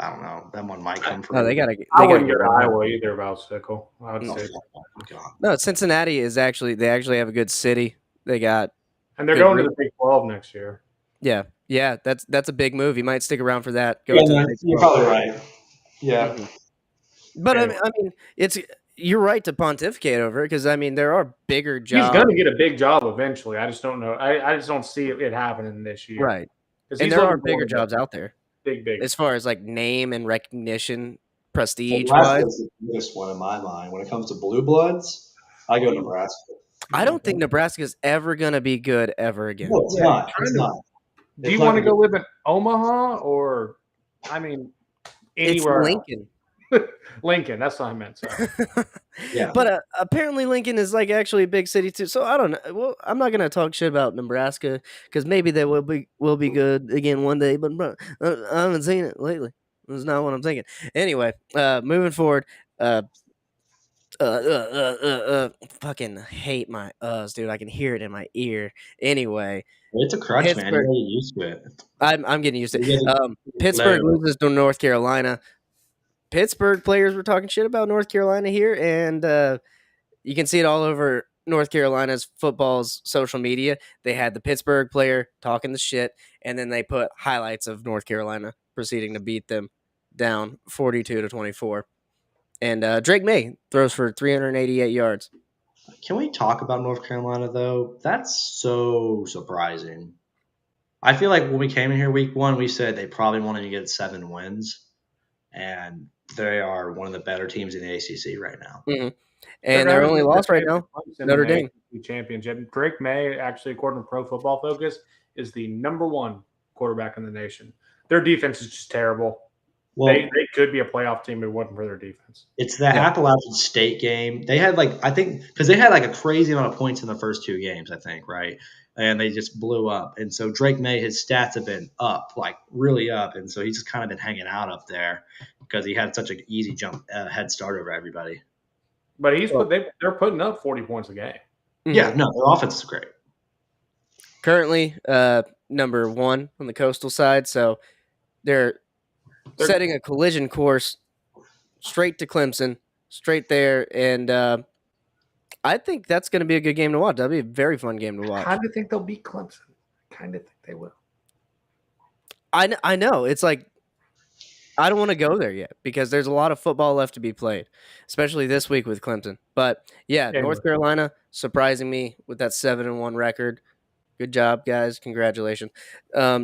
I don't know. That one might come free.
No,
I wouldn't go to Iowa either about Fickle. I would say.
No, Cincinnati is actually have a good city. They got.
And they're going to the Big 12 next year.
Yeah, that's a big move. You might stick around for that.
You're probably right. Yeah,
but I mean, you're right to pontificate over it because I mean there are bigger jobs.
He's going to get a big job eventually. I just don't know. I just don't see it happening this year.
Right, and there are bigger jobs out there.
Big.
As far as like name and recognition, prestige
wise. That's the biggest one in my mind. When it comes to blue bloods, I go Nebraska.
I don't think Nebraska's ever going to be good ever again.
No, it's not. It's not.
Do you want to go live in Omaha or, I mean, anywhere?
It's Lincoln.
Lincoln, that's what I meant.
Yeah.
But apparently Lincoln is like actually a big city too. So I don't know. Well, I'm not going to talk shit about Nebraska because maybe they will be good again one day. But bro, I haven't seen it lately. That's not what I'm thinking. Anyway, moving forward. Fucking hate my dude. I can hear it in my ear. Anyway,
it's a crutch, man. You're getting used to it.
I'm getting used to it. Pittsburgh loses to North Carolina. Pittsburgh players were talking shit about North Carolina here, and you can see it all over North Carolina's football's social media. They had the Pittsburgh player talking the shit, and then they put highlights of North Carolina proceeding to beat them down 42-24. And Drake May throws for 388 yards.
Can we talk about North Carolina, though? That's so surprising. I feel like when we came in here week one, we said they probably wanted to get 7 wins. And They are one of the better teams in the ACC right now.
Mm-hmm. And their only loss right now, Notre Dame.
Championship. Drake May, actually, according to Pro Football Focus, is the number 1 quarterback in the nation. Their defense is just terrible. Well, they could be a playoff team if it wasn't for their defense.
It's the Appalachian State game. They had because they had a crazy amount of points in the first 2 games, I think, right? And they just blew up. And so Drake May, his stats have been up, really up. And so he's just kind of been hanging out up there because he had such an easy head start over everybody.
But they're putting up 40 points a game.
Mm-hmm. Yeah, no, their offense is great.
Currently, number 1 on the coastal side. So they're setting a collision course straight to Clemson, straight there. And I think that's going to be a good game to watch. That'll be a very fun game to watch.
I kind of think they'll beat Clemson. Kind of think they will.
I know. It's like I don't want to go there yet because there's a lot of football left to be played, especially this week with Clemson. But, yeah, North Carolina surprising me with that 7-1 record. Good job, guys. Congratulations.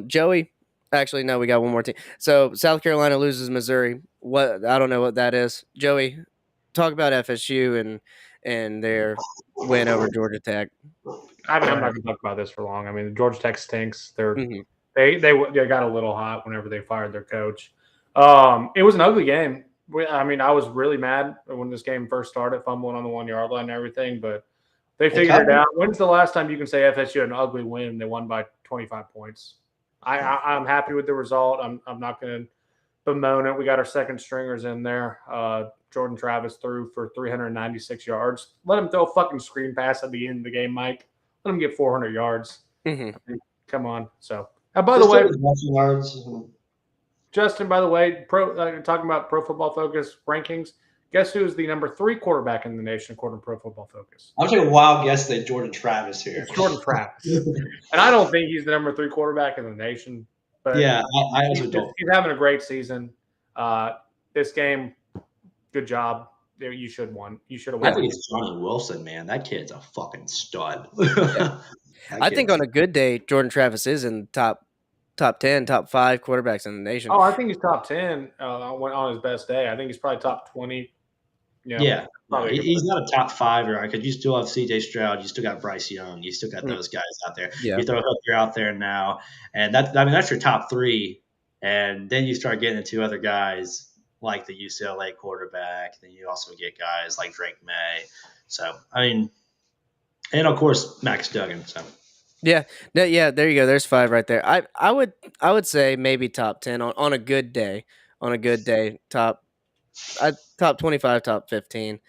Joey, actually, no, we got one more team. So, South Carolina loses Missouri. I don't know what that is. Joey, talk about FSU and their win over Georgia Tech.
I'm not going to talk about this for long. I mean, Georgia Tech stinks. They got a little hot whenever they fired their coach. It was an ugly game. I mean, I was really mad when this game first started, fumbling on the 1-yard line and everything, but they figured it out. When's the last time you can say FSU had an ugly win and they won by 25 points? I'm happy with the result. I'm not going to bemoan it. We got our second stringers in there. Jordan Travis threw for 396 yards. Let him throw a fucking screen pass at the end of the game, Mike. Let him get 400 yards.
Mm-hmm.
Come on. So, by the way, Justin, by the way, talking about Pro Football Focus rankings, guess who is the number 3 quarterback in the nation according to Pro Football Focus?
I'm taking a wild guess that Jordan Travis here.
It's Jordan Travis. And I don't think he's the number 3 quarterback in the nation. But
yeah, I also don't.
He's having a great season. This game, good job. You should have won.
I think it's Johnny Wilson, man. That kid's a fucking stud.
I think on a good day, Jordan Travis is in top 10, top 5 quarterbacks in the nation.
Oh, I think he's top 10 on his best day. I think he's probably top 20.
Yeah. He's not a top 5 because you still have C.J. Stroud. You still got Bryce Young. You still got those guys out there.
Yeah.
You throw Hooker out there now. And that's your top 3. And then you start getting into other guys like the UCLA quarterback. Then you also get guys like Drake May. So, I mean, and of course, Max Duggan. So.
Yeah, there you go. There's 5 right there. I would say maybe top 10 on a good day. On a good day, top 25, top 15.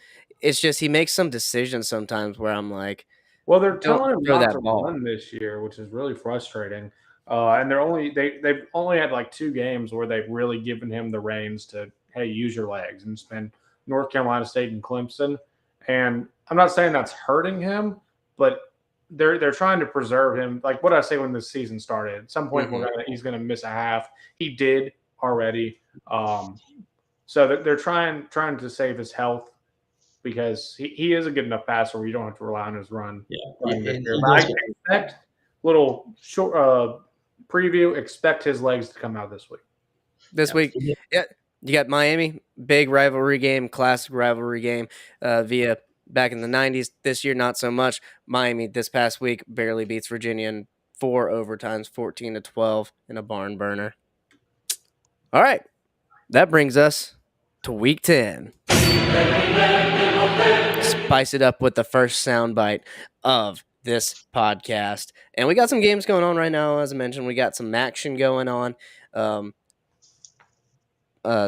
It's just he makes some decisions sometimes where I'm like,
well, they're telling him not to run this year, which is really frustrating. And they've only had like 2 games where they've really given him the reins to, hey, use your legs, and it's been North Carolina State and Clemson. And I'm not saying that's hurting him, but they're trying to preserve him. Like what I say when the season started, at some point he's going to miss a half. He did already. So they're trying to save his health because he is a good enough passer where you don't have to rely on his run.
Yeah.
I expect little short preview. Expect his legs to come out this week.
Yeah. You got Miami, big rivalry game, classic rivalry game via back in the 90s. This year, not so much. Miami this past week barely beats Virginia in 4 overtimes, 14-12 in a barn burner. All right. That brings us to week 10. Spice it up with the first soundbite of this podcast. And we got some games going on right now. As I mentioned, we got some action going on.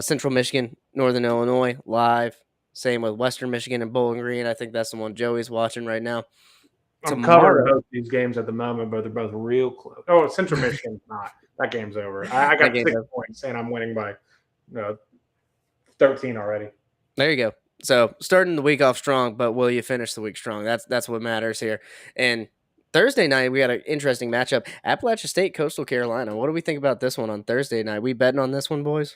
Central Michigan, Northern Illinois, live. Same with Western Michigan and Bowling Green. I think that's the one Joey's watching right now.
I'm covering both these games at the moment, but they're both real close. Oh, Central Michigan's not. That game's over. I got 6 points, and I'm winning by 13 already.
There you go. So starting the week off strong, but will you finish the week strong? That's what matters here. And Thursday night, we got an interesting matchup. Appalachia State, Coastal Carolina. What do we think about this one on Thursday night? We betting on this one, boys?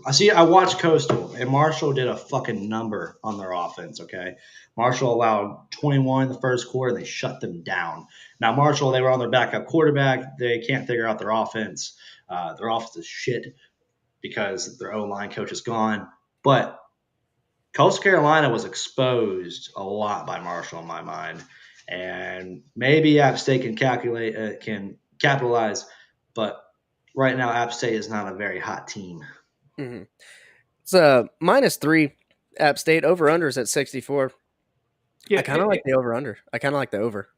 I watched Coastal, and Marshall did a fucking number on their offense, okay? Marshall allowed 21 in the first quarter. They shut them down. Now, Marshall, they were on their backup quarterback. They can't figure out their offense. Their offense is shit. because their O-line coach is gone. But Coastal Carolina was exposed a lot by Marshall in my mind, and maybe App State can capitalize, but right now App State is not a very hot team.
Mm-hmm. It's -3 App State. Over-unders at 64.
Yeah,
I kind of like the over-under. I kind of like the over.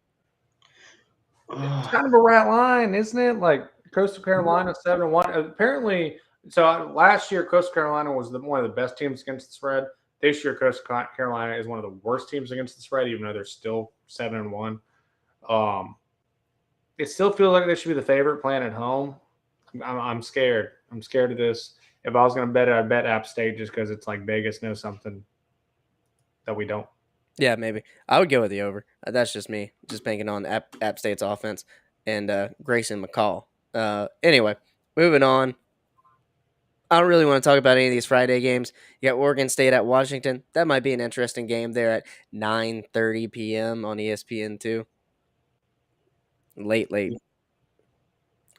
it's kind of a rat line, isn't it? Like Coastal Carolina 7-1. Apparently, so last year Coastal Carolina was one of the best teams against the spread. This year, Coastal Carolina is one of the worst teams against the spread, even though they're still 7-1. It still feels like they should be the favorite playing at home. I'm scared. I'm scared of this. If I was going to bet it, I'd bet App State just because it's like Vegas knows something that we don't.
Yeah, maybe. I would go with the over. That's just me, just banking on App State's offense and Grayson McCall. Anyway, moving on. I don't really want to talk about any of these Friday games. You got Oregon State at Washington. That might be an interesting game there at 9:30 p.m. on ESPN2. Late.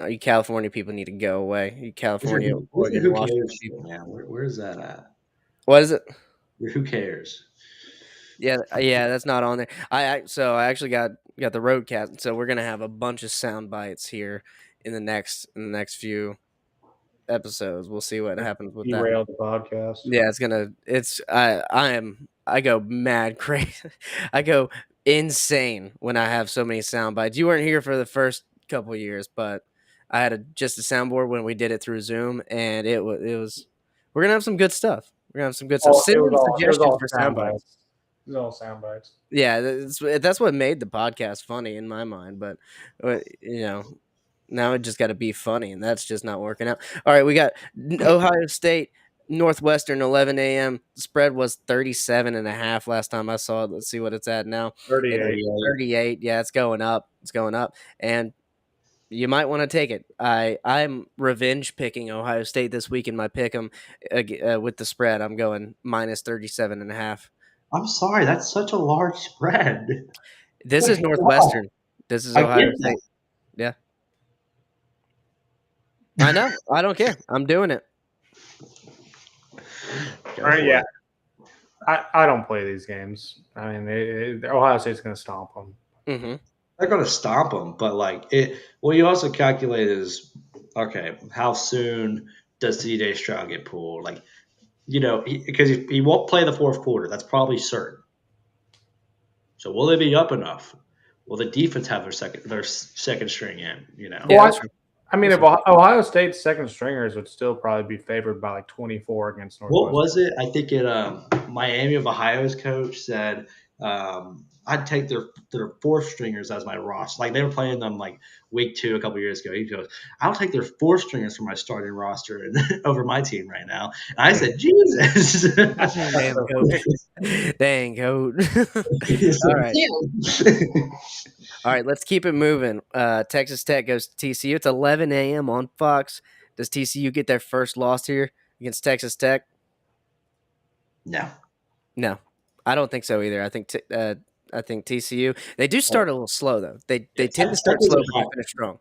You California people need to go away. You California, Oregon, Washington people.
Man, where's that at?
What is it?
Who cares?
Yeah, that's not on there. I actually got the roadcast, so we're gonna have a bunch of sound bites here in the next few episodes. We'll see what happens with that.
Derailed the podcast.
Yeah, I go mad crazy. I go insane when I have so many sound bites. You weren't here for the first couple of years, but I had just a soundboard when we did it through Zoom, and it was. We're gonna have some good stuff. We're gonna have some good stuff. Send me suggestions for sound bites.
It was all sound bites.
Yeah, that's what made the podcast funny in my mind. But now it just got to be funny, and that's just not working out. All right, we got Ohio State, Northwestern, 11 a.m. The spread was 37.5 last time I saw it. Let's see what it's at now.
38.
38. Yeah, it's going up. It's going up, and you might want to take it. I'm revenge picking Ohio State this week in my pick 'em with the spread. I'm going -37.5.
I'm sorry, that's such a large spread.
This is Northwestern. This is Ohio State. Yeah. I know. I don't care. I'm doing it.
All right, yeah. I don't play these games. I mean, Ohio State's going to stomp them.
Mm-hmm.
They're going to stomp them, but what you also calculate is, okay, how soon does CJ Stroud get pulled? Like, because he won't play the fourth quarter. That's probably certain. So will they be up enough? Will the defense have their second string in?
Well, I mean, if Ohio State's second stringers would still probably be favored by like 24 against Northwestern.
What was it? I think Miami of Ohio's coach said I'd take their fourth stringers as my roster. Like they were playing them like week 2 a couple years ago. He goes, I'll take their fourth stringers for my starting roster over my team right now. And I said, Jesus.
Damn, coach. Dang, coach. All right. All right, let's keep it moving. Texas Tech goes to TCU. It's 11 a.m. on Fox. Does TCU get their first loss here against Texas Tech? No, I don't think so either. I think TCU. They do start a little slow though. They tend to start slow but finish strong.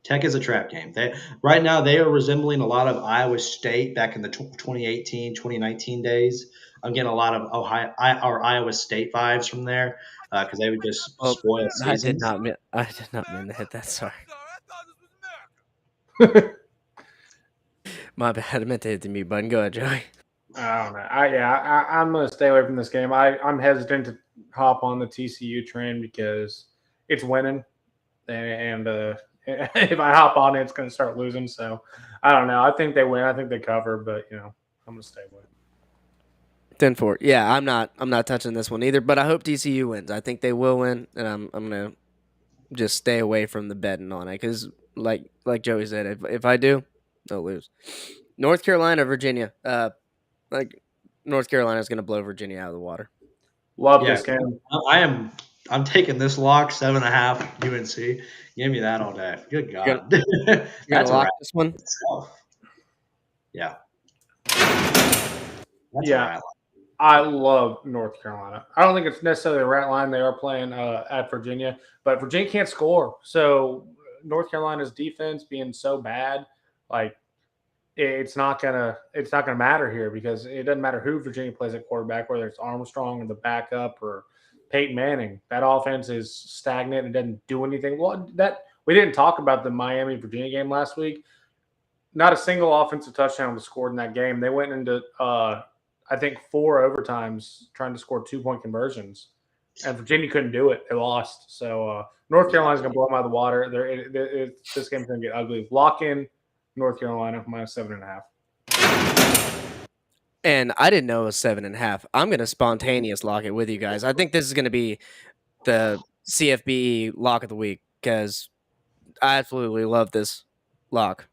Tech is a trap game. Right now they are resembling a lot of Iowa State back in the 2018, 2019 days. I'm getting a lot of Iowa State vibes from there because they would just spoil seasons.
I did not mean to hit that. Sorry. My bad. I meant to hit the mute button. Go ahead, Joey.
I don't know. I'm going to stay away from this game. I'm hesitant to hop on the TCU train because it's winning, and if I hop on it, it's going to start losing. So I don't know. I think they win. I think they cover, but I'm going to stay away.
10-4. Yeah, I'm not touching this one either. But I hope TCU wins. I think they will win, and I'm going to just stay away from the betting on it because, like Joey said, if I do, they'll lose. North Carolina, Virginia. North Carolina is going to blow Virginia out of the water.
Love this game.
I'm taking this lock 7.5 UNC. Give me that all day. Good God.
You're gonna lock this one?
Yeah.
I love North Carolina. I don't think it's necessarily a rat line. They are playing at Virginia, but Virginia can't score. So North Carolina's defense being so bad, like it's not gonna matter here because it doesn't matter who Virginia plays at quarterback, whether it's Armstrong or the backup or Peyton Manning. That offense is stagnant and doesn't do anything. Well, that we didn't talk about the Miami Virginia game last week. Not a single offensive touchdown was scored in that game. They went into I think 4 overtimes trying to score 2-point conversions, and Virginia couldn't do it. They lost. So North Carolina's going to blow them out of the water. This game's going to get ugly. Lock in North Carolina -7.5.
And I didn't know it was 7.5. I'm going to spontaneous lock it with you guys. I think this is going to be the CFBE lock of the week because I absolutely love this lock.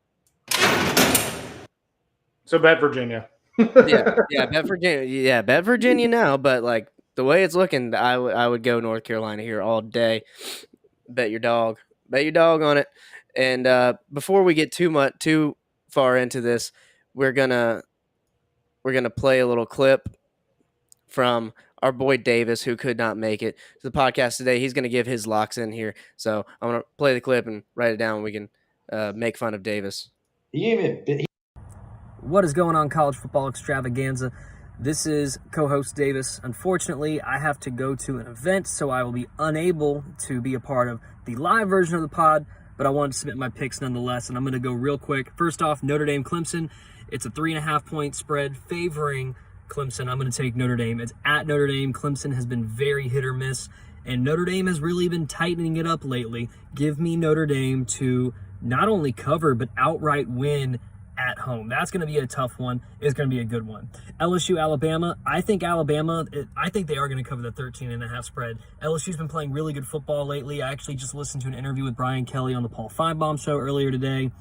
So bet Virginia.
yeah, bet Virginia. Yeah, bet Virginia now. But like the way it's looking, I would go North Carolina here all day. Bet your dog on it. And before we get too far into this, we're gonna play a little clip from our boy Davis, who could not make it to the podcast today. He's gonna give his locks in here. So I'm gonna play the clip and write it down. We can make fun of Davis.
What is going on, college football extravaganza? This is co-host Davis. Unfortunately, I have to go to an event, so I will be unable to be a part of the live version of the pod, but I wanted to submit my picks nonetheless, and I'm going to go real quick. First off, Notre Dame Clemson. It's a 3.5-point spread favoring Clemson. I'm going to take Notre Dame. It's at Notre Dame. Clemson has been very hit or miss, and Notre Dame has really been tightening it up lately. Give me Notre Dame to not only cover, but outright win at home. That's going to be a tough one. It's going to be a good one. LSU, Alabama. I think they are going to cover the 13.5 spread. LSU's been playing really good football lately. I actually just listened to an interview with Brian Kelly on the Paul Feinbaum show earlier today.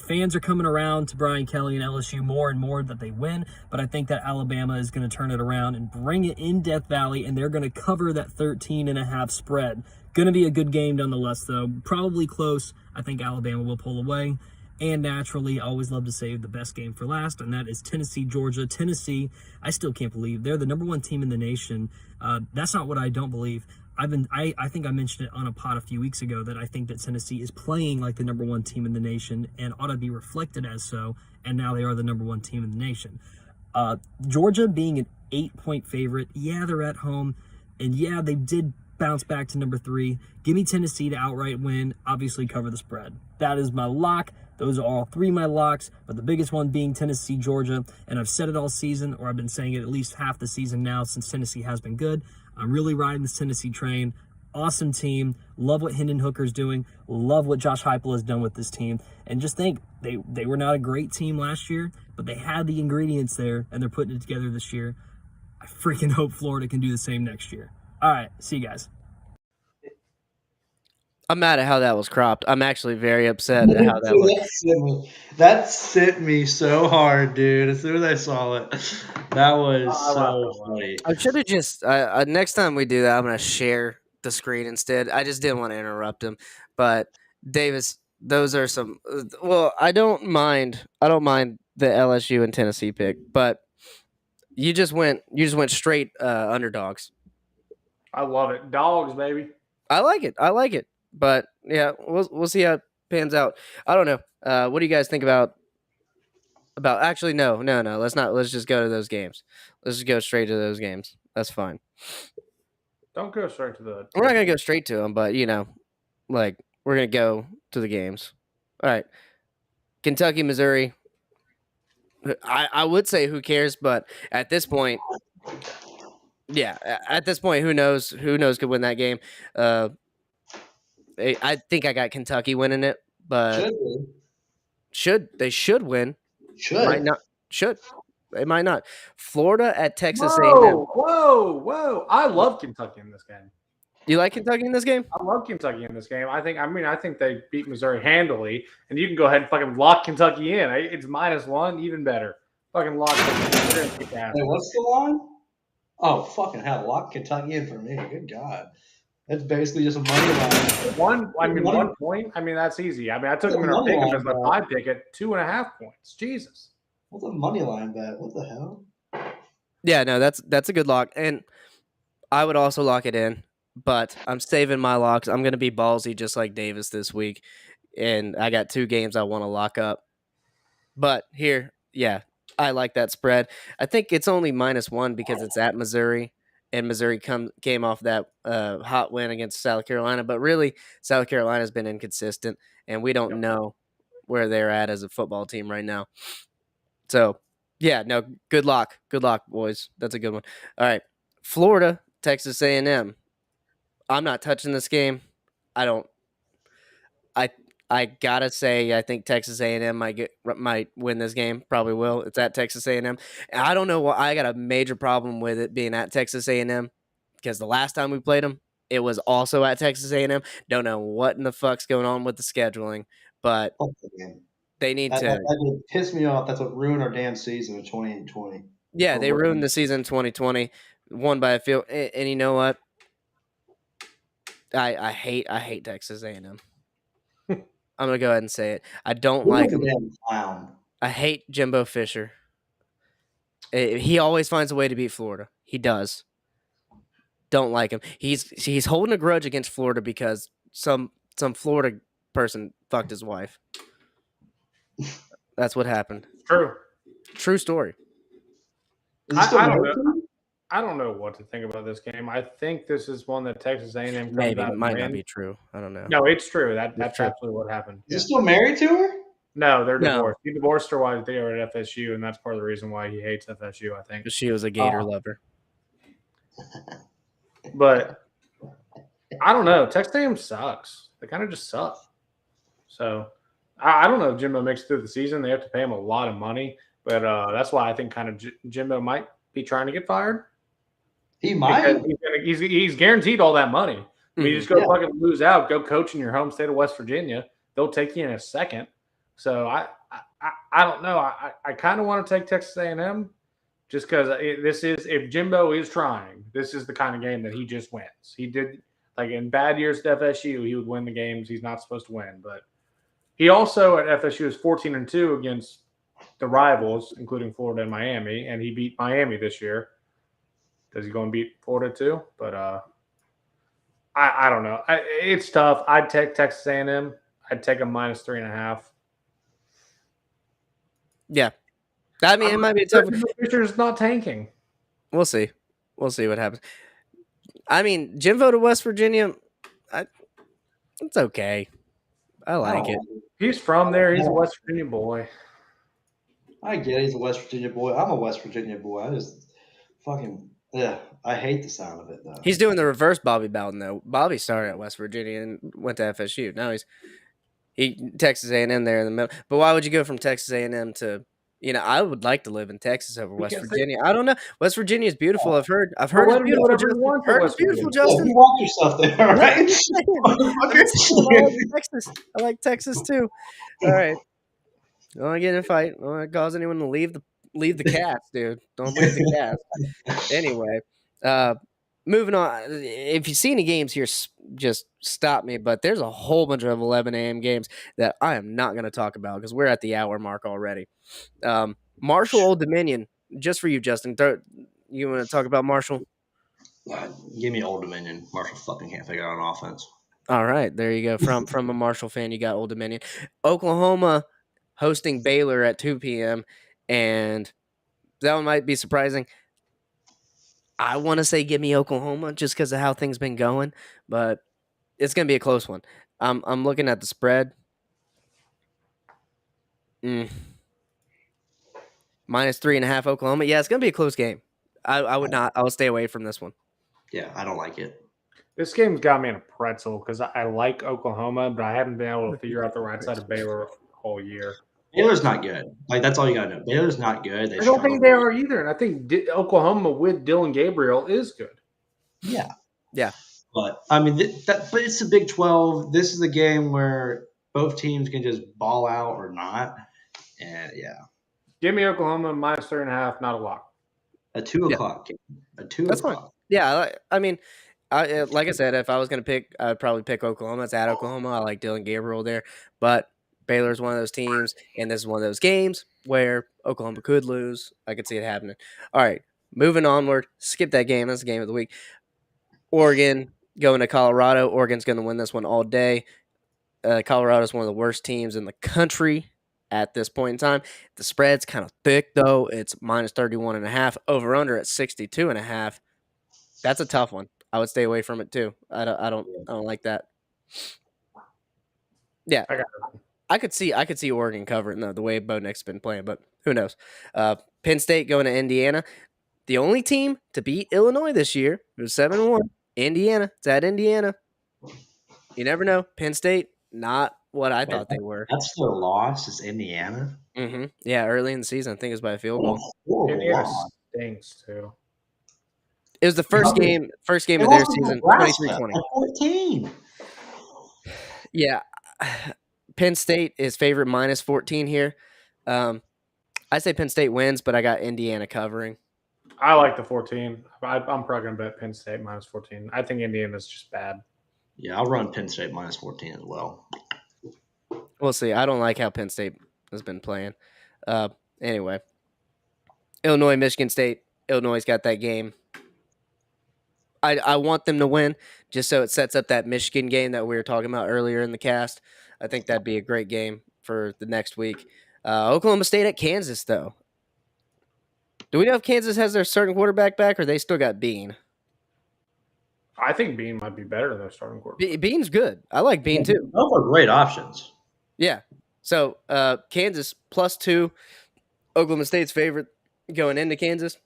Fans are coming around to Brian Kelly and LSU more and more that they win, but I think that Alabama is going to turn it around and bring it in Death Valley, and they're going to cover that 13.5 spread. Going to be a good game nonetheless, though. Probably close. I think Alabama will pull away. And naturally, I always love to save the best game for last, and that is Tennessee, Georgia. Tennessee, I still can't believe they're the number 1 team in the nation. That's not what I don't believe. I think I mentioned it on a pod a few weeks ago that I think that Tennessee is playing like the number 1 team in the nation and ought to be reflected as so, and now they are the number 1 team in the nation. Georgia being an 8-point favorite, yeah, they're at home, and yeah, they did bounce back to number 3. Give me Tennessee to outright win, obviously cover the spread. That is my lock. Those are all 3 my locks, but the biggest one being Tennessee, Georgia. And I've said it all season, or I've been saying it at least half the season now since Tennessee has been good. I'm really riding this Tennessee train. Awesome team. Love what Hendon Hooker's doing. Love what Josh Heupel has done with this team. And just think, they were not a great team last year, but they had the ingredients there, and they're putting it together this year. I freaking hope Florida can do the same next year. All right, see you guys.
I'm mad at how that was cropped. I'm actually very upset at how that was.
That sent me so hard, dude. As soon as I saw it, that was so funny.
I should have just next time we do that, I'm gonna share the screen instead. I just didn't want to interrupt him, but Davis, those are some. Well, I don't mind the LSU and Tennessee pick, but you just went straight underdogs.
I love it. Dogs, baby.
I like it. But yeah, we'll see how it pans out. I don't know. What do you guys think about? Actually, no. Let's not. Let's just go to those games. Let's just go straight to those games. That's fine.
Don't go straight to the.
We're not gonna go straight to them, but we're gonna go to the games. All right, Kentucky, Missouri. I would say who cares, but at this point, yeah, at this point, who knows? Who knows could win that game? I think I got Kentucky winning it, but they should win. Might not. Should. They might not. Florida at Texas A&M.
Whoa! I love Kentucky in this game.
You like Kentucky in this game?
I love Kentucky in this game. I think they beat Missouri handily, and you can go ahead and fucking lock Kentucky in. It's -1, even better. Fucking lock Kentucky.
Hey, what's the line? Oh, fucking hell! Lock Kentucky in for me. Good God. That's basically just a money line.
1 point. That's easy. I took them in our pick as my 5 pick at 2.5 points. Jesus.
What's a money line bet? What the hell?
Yeah, no, that's a good lock, and I would also lock it in. But I'm saving my locks. I'm gonna be ballsy, just like Davis this week, and I got 2 games I want to lock up. But here, yeah, I like that spread. I think it's only -1 because it's at Missouri, and Missouri came off that hot win against South Carolina. But really, South Carolina's been inconsistent, and we don't know where they're at as a football team right now. So, yeah, no, good luck, boys. That's a good one. All right, Florida, Texas A&M. I'm not touching this game. I don't. I I gotta say, I think Texas A&M might win this game. Probably will. It's at Texas A&M. And I don't know why. I got a major problem with it being at Texas A&M because the last time we played them, it was also at Texas A&M. Don't know what in the fuck's going on with the scheduling, but
Fuck that game.
they need
That
to.
would piss me off. That's what ruined our damn season of 2020.
Yeah,
Or
they
what-
ruined the season 2020, won by a field. And you know what? I hate Texas A&M. I'm gonna go ahead and say it. I don't
Who
like
was the
them.
damn clown?
I hate Jimbo Fisher. He always finds a way to beat Florida. He does. Don't like him. He's holding a grudge against Florida because some Florida person fucked his wife. That's what happened.
True.
True story.
Is he still
I don't
married
know.
to her?
I don't know what to think about this game. I think this is one that Texas A&M comes
Maybe
out
it
and
might not
wins.
be true. I don't know.
No, it's true. That's
true.
absolutely what happened.
Is
Yeah.
he still married to her?
No, they're
No.
divorced. He divorced her while they were at FSU, and that's part of the reason why he hates FSU, I think.
She was a Gator lover.
But I don't know. Texas A&M sucks. They kind of just suck. So I don't know if Jimbo makes it through the season. They have to pay him a lot of money, but that's why I think kind of Jimbo might be trying to get fired.
He might.
Because he's guaranteed all that money. I mean, you just go
Yeah.
fucking lose out, go coach in your home state of West Virginia. They'll take you in a second. So I don't know. I kind of want to take Texas A&M just because this is, if Jimbo is trying, this is the kind of game that he just wins. He did, like in bad years at FSU, he would win the games he's not supposed to win. But he also at FSU is 14-2 against the rivals, including Florida and Miami, and he beat Miami this year. Does he go and beat Florida too? But I don't know. It's tough. I'd take Texas A&M. I'd take a -3.5.
Yeah. I mean, it might be a tough.
Fisher's not tanking.
We'll see. We'll see what happens. I mean, Jimbo to West Virginia, it's okay. I like it.
He's from there. He's a West Virginia boy.
I get it. He's a West Virginia boy. I'm a West Virginia boy. I just fucking I hate the sound of it though.
He's doing the reverse Bobby Bowden though. Bobby started at West Virginia and went to FSU. Now he Texas A&M there in the middle. But why would you go from Texas A&M to? I would like to live in Texas over West Virginia. I don't know. West Virginia is beautiful. I've heard it's beautiful. Justin. Heard it's beautiful,
Yeah,
Justin.
you want yourself there, all right?
Texas. I like Texas too. All right. Don't want to get in a fight. Don't want to cause anyone to leave the cast, dude. Don't leave the cast. Anyway, moving on. If you see any games here, just stop me. But there's a whole bunch of 11 a.m. games that I am not going to talk about because we're at the hour mark already. Marshall Old Dominion, just for you, Justin. You want to talk about Marshall?
Give me Old Dominion. Marshall fucking can't figure out an offense.
All right, there you go. From a Marshall fan, you got Old Dominion. Oklahoma hosting Baylor at 2 p.m. and that one might be surprising. I want to say give me Oklahoma just because of how things been going, but it's gonna be a close one. I'm looking at the spread. -3.5 Oklahoma. Yeah, it's gonna be a close game. I would not. I will stay away from this one.
Yeah, I don't like it.
This game's got me in a pretzel because I like Oklahoma, but I haven't been able to figure out the right side of Baylor all year.
Baylor's not good. Like that's all you gotta know. Baylor's not good.
I don't think they are either, and I think Oklahoma with Dylan Gabriel is good.
Yeah.
Yeah.
But I mean, but it's the Big 12. This is a game where both teams can just ball out or not, and yeah.
Give me Oklahoma -3.5, not a lock.
A 2 o'clock game. A 2
That's
o'clock.
fine. Yeah, I mean, like I said, if I was going to pick, I'd probably pick Oklahoma. It's at Oklahoma. I like Dylan Gabriel there. But Baylor's one of those teams, and this is one of those games where Oklahoma could lose. I could see it happening. All right, moving onward. Skip that game. That's the game of the week. Oregon going to Colorado. Oregon's going to win this one all day. Colorado's one of the worst teams in the country. at this point in time. The spread's kind of thick, though. It's minus 31.5, over under at 62.5. That's a tough one. I would stay away from it too. I don't like that. Yeah,
I got
I could see Oregon covering the way Bo Nix's been playing, but who knows? Penn State going to Indiana. The only team to beat Illinois this year, it was 7-1. Indiana. It's at Indiana. You never know. Penn State, not what I thought they were.
That's their loss. Is Indiana?
Yeah, early in the season, I think it was by a field
What a
goal.
horrible
Indiana
loss.
stinks too.
It was the first game
They
of their
lost to
season,
Nebraska
23-20.
by 14.
Yeah. Penn State is favorite minus 14 here. I say Penn State wins, but I got Indiana covering.
I like the 14. I'm probably going to bet Penn State minus 14. I think Indiana's just bad.
Yeah, I'll run Penn State minus 14 as well.
We'll see. I don't like how Penn State has been playing. Anyway, Illinois, Michigan State. Illinois got that game. I want them to win just so it sets up that Michigan game that we were talking about earlier in the cast. I think that'd be a great game for the next week. Oklahoma State at Kansas, though. Do we know if Kansas has their starting quarterback back or they still got Bean?
I think Bean might be better than their starting quarterback.
Bean's good. I like Bean too.
Both are great options.
Yeah. So Kansas +2. Oklahoma State's favorite going into Kansas.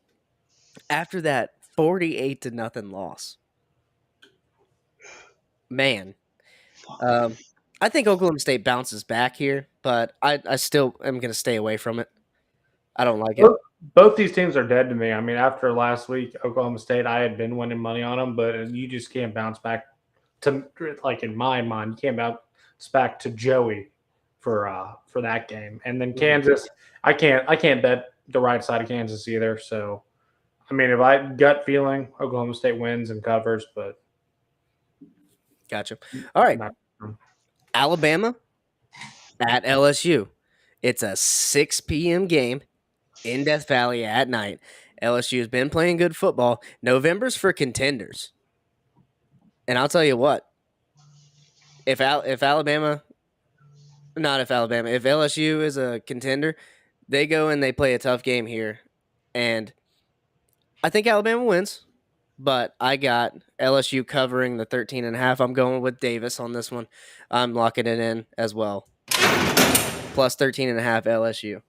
After that 48-0 loss. Man. I think Oklahoma State bounces back here, but I still am going to stay away from it. I don't like it.
Both these teams are dead to me. I mean, after last week, Oklahoma State, I had been winning money on them, but you just can't bounce back to, like in my mind, you can't bounce back to Joey for that game. And then Kansas, I can't bet the right side of Kansas either. So, I mean, if I gut feeling, Oklahoma State wins and covers, but
Gotcha. All right. Alabama at LSU. It's a 6 p.m. game in Death Valley at night. LSU has been playing good football. November's for contenders. And I'll tell you what. If LSU is a contender, they go and they play a tough game here. And I think Alabama wins. But I got LSU covering the 13.5. I'm going with Davis on this one. I'm locking it in as well. Plus 13.5 LSU.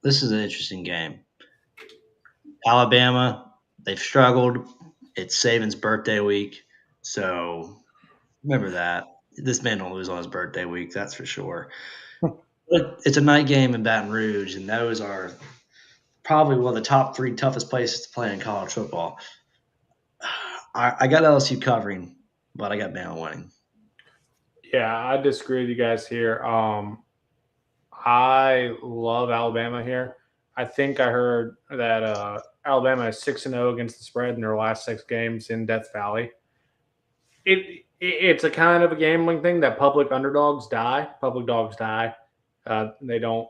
This is an interesting game. Alabama, they've struggled. It's Saban's birthday week. So remember that. This man don't lose on his birthday week, that's for sure. But it's a night game in Baton Rouge, and those are probably one of the top 3 toughest places to play in college football. I got LSU covering, but I got Bama winning.
yeah, I disagree with you guys here. I love Alabama here. I think I heard that Alabama is 6-0 against the spread in their last 6 games in Death Valley. It's a kind of a gambling thing that public underdogs die. Public dogs die. They don't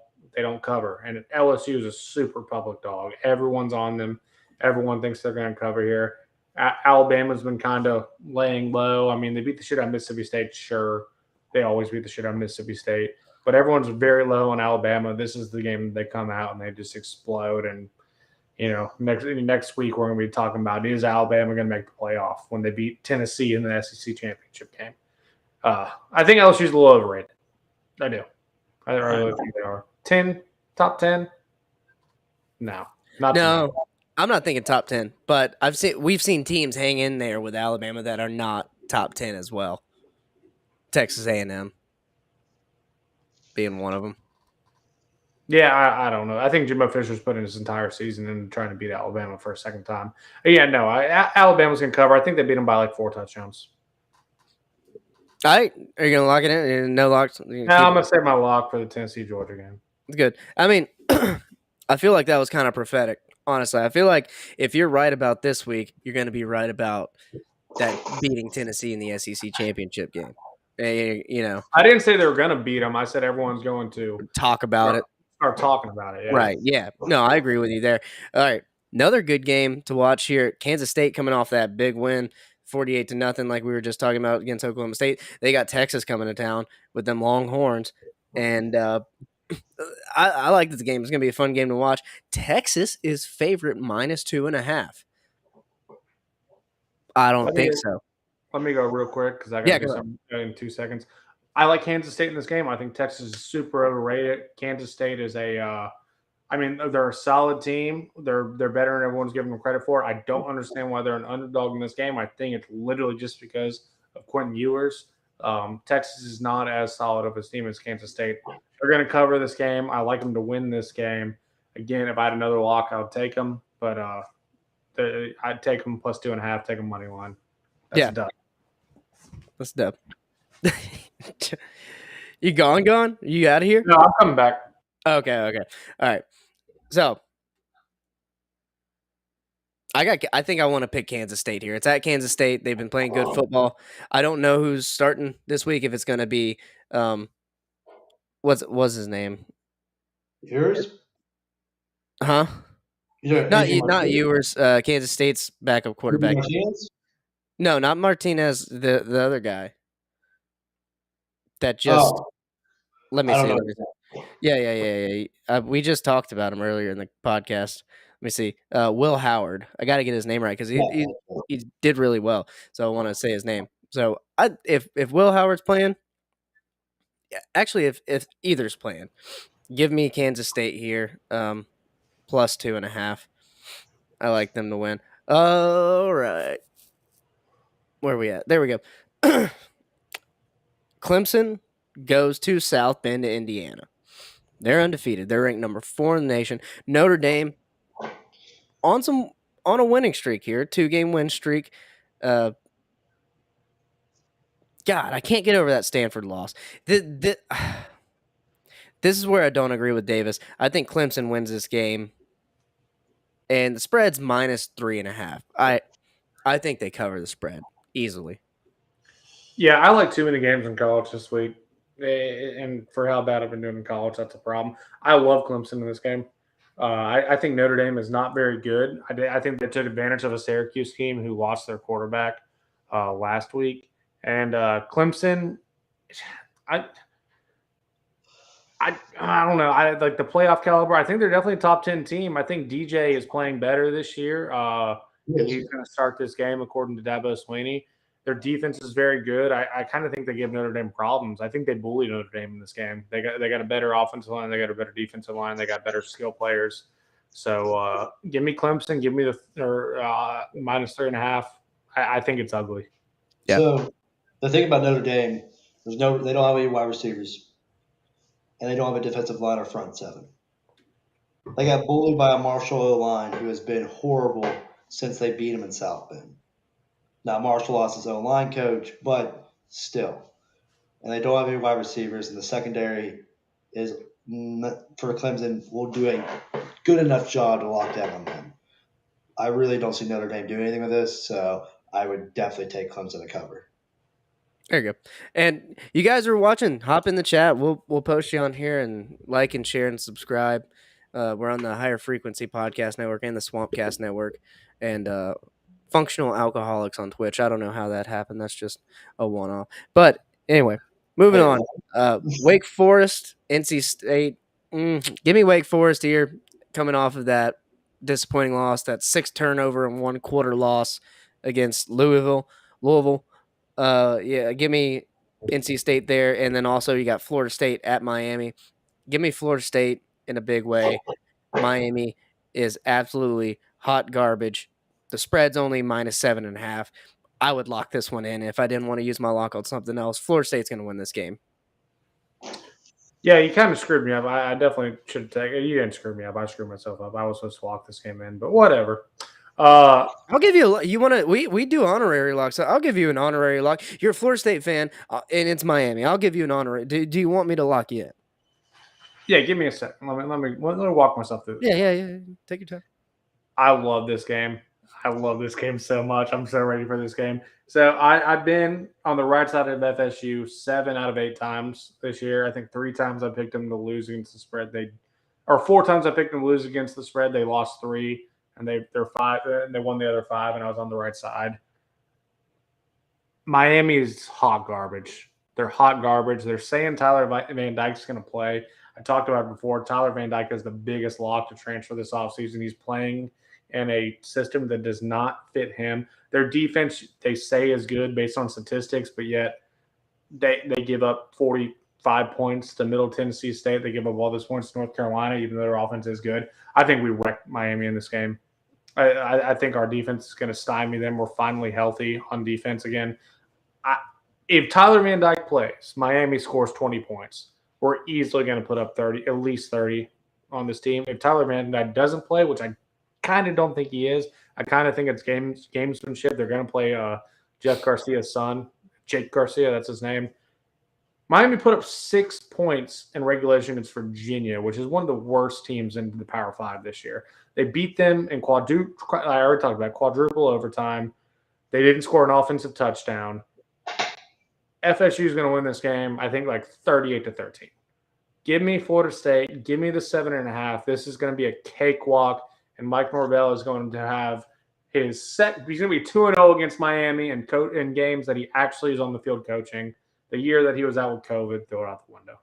cover. And LSU is a super public dog. Everyone's on them. Everyone thinks they're going to cover here. Alabama's been kind of laying low. I mean, they beat the shit out of Mississippi State, sure. They always beat the shit out of Mississippi State. But everyone's very low on Alabama. This is the game they come out and they just explode. And, you know, next week we're going to be talking about, is Alabama going to make the playoff when they beat Tennessee in the SEC championship game? I think LSU's a little overrated. I do. I really think they are. Top 10? No.
No, I'm not thinking top 10, but we've seen teams hang in there with Alabama that are not top 10 as well. Texas A&M being one of them.
Yeah, I don't know. I think Jimbo Fisher's putting his entire season in trying to beat Alabama for a second time. Yeah, no, Alabama's going to cover. I think they beat them by like 4 touchdowns.
All right. Are you going to lock it in? No locks?
No, I'm going to save my lock for the Tennessee-Georgia game.
Good. I mean, I feel like that was kind of prophetic, honestly. I feel like if you're right about this week, you're going to be right about that beating Tennessee in the SEC championship game. You know,
I didn't say they were going to beat them. I said everyone's going to
talk about it.
Start talking about it. Yeah.
Right. Yeah. No, I agree with you there. All right. Another good game to watch here. Kansas State coming off that big win, 48-0, like we were just talking about against Oklahoma State. They got Texas coming to town with them Longhorns. And I like this game. It's going to be a fun game to watch. Texas is favorite -2.5. I don't think so.
Let me go real quick because I got to
Yeah,
do
go ahead.
something in 2 seconds. I like Kansas State in this game. I think Texas is super overrated. Kansas State is they're a solid team. They're better than everyone's giving them credit for. I don't understand why they're an underdog in this game. I think it's literally just because of Quentin Ewers. Texas is not as solid of a team as Kansas State. They're going to cover this game. I like them to win this game. Again, if I had another lock, I would take them. But I'd take them +2.5. Take them money line. That's
Yeah.
a dub.
That's dope. You gone? You out of here?
No, I'm coming back.
Okay. All right. So I think I want to pick Kansas State here. It's at Kansas State. They've been playing good football. I don't know who's starting this week. If it's going to be what's his name?
Yours?
Huh? Not
Adrian Martinez?
Ewers. Kansas State's backup quarterback.
Martinez?
No, not Martinez. The other guy. That just let me
I
see.
don't
Let me see. Yeah. We just talked about him earlier in the podcast. Let me see. Will Howard. I got to get his name right because he did really well. So I want to say his name. So if Will Howard's playing, actually if either's playing, give me Kansas State here. +2.5. I like them to win. All right. Where are we at? There we go. Clemson goes to South Bend to Indiana. They're undefeated. They're ranked number 4 in the nation. Notre Dame on a winning streak here, 2-game win streak. God, I can't get over that Stanford loss. This is where I don't agree with Davis. I think Clemson wins this game, and the spread's -3.5. I think they cover the spread easily.
Yeah, I like too many games in college this week. And for how bad I've been doing in college, that's a problem. I love Clemson in this game. I think Notre Dame is not very good. I think they took advantage of a Syracuse team who lost their quarterback last week. And Clemson, I don't know. I like the playoff caliber. I think they're definitely a top 10 team. I think DJ is playing better this year. And he's going to start this game according to Dabo Swinney. Their defense is very good. I kind of think they give Notre Dame problems. I think they bully Notre Dame in this game. They got a better offensive line. They got a better defensive line. They got better skill players. So give me Clemson. Give me the -3.5. I think it's ugly.
Yeah.
So the thing about Notre Dame, they don't have any wide receivers, and they don't have a defensive line or front seven. They got bullied by a Marshall line who has been horrible since they beat him in South Bend. Now, Marshall lost his own line coach, but still. And they don't have any wide receivers, and the secondary is, for Clemson, will do a good enough job to lock down on them. I really don't see Notre Dame doing anything with this, so I would definitely take Clemson to cover.
There you go. And you guys are watching, hop in the chat. We'll post you on here and like and share and subscribe. We're on the Higher Frequency Podcast Network and the Swampcast Network. And Functional Alcoholics on Twitch. I don't know how that happened. That's just a one-off. But anyway, moving on. Wake Forest, NC State. Give me Wake Forest here, coming off of that disappointing loss, that 6 turnover and 1 quarter loss against Louisville. Give me NC State there, and then also you got Florida State at Miami. Give me Florida State in a big way. Miami is absolutely hot garbage. The spread's only -7.5. I would lock this one in if I didn't want to use my lock on something else. Florida State's going to win this game.
Yeah, you kind of screwed me up. I definitely should take it. You didn't screw me up. I screwed myself up. I was supposed to lock this game in, but whatever.
I'll give you. You want to? We do honorary locks. So I'll give you an honorary lock. You're a Florida State fan, and it's Miami. I'll give you an honorary. Do you want me to lock you in?
Yeah, give me a second. Let me walk myself through this.
Yeah. Take your time.
I love this game. I love this game so much. I'm so ready for this game. So I've been on the right side of FSU 7 out of 8 times this year. I think 3 times I picked them to lose against the spread. 4 times I picked them to lose against the spread. They lost 3, and they're 5. And they won the other 5, and I was on the right side. Miami is hot garbage. They're hot garbage. They're saying Tyler Van Dyke's going to play. I talked about it before. Tyler Van Dyke is the biggest lock to transfer this offseason. He's playing in a system that does not fit him. Their defense, they say, is good based on statistics, but yet they give up 45 points to Middle Tennessee State. They give up all those points to North Carolina, even though their offense is good. I think we wrecked Miami in this game. I think our defense is going to stymie them. We're finally healthy on defense again. If Tyler Van Dyke plays, Miami scores 20 points. We're easily going to put up 30, at least 30 on this team. If Tyler Van Dyke doesn't play, which I kind of don't think he is, I kind of think it's gamesmanship. They're going to play Jeff Garcia's son, Jake Garcia, that's his name. Miami put up 6 points in regulation against Virginia, which is one of the worst teams in the Power 5 this year. They beat them in I already talked about quadruple overtime. They didn't score an offensive touchdown. FSU is going to win this game, I think, like 38-13. Give me Florida State. Give me the 7.5. This is going to be a cakewalk, and Mike Norvell is going to have his set. He's going to be 2-0 against Miami in games that he actually is on the field coaching. The year that he was out with COVID, throw it out the window.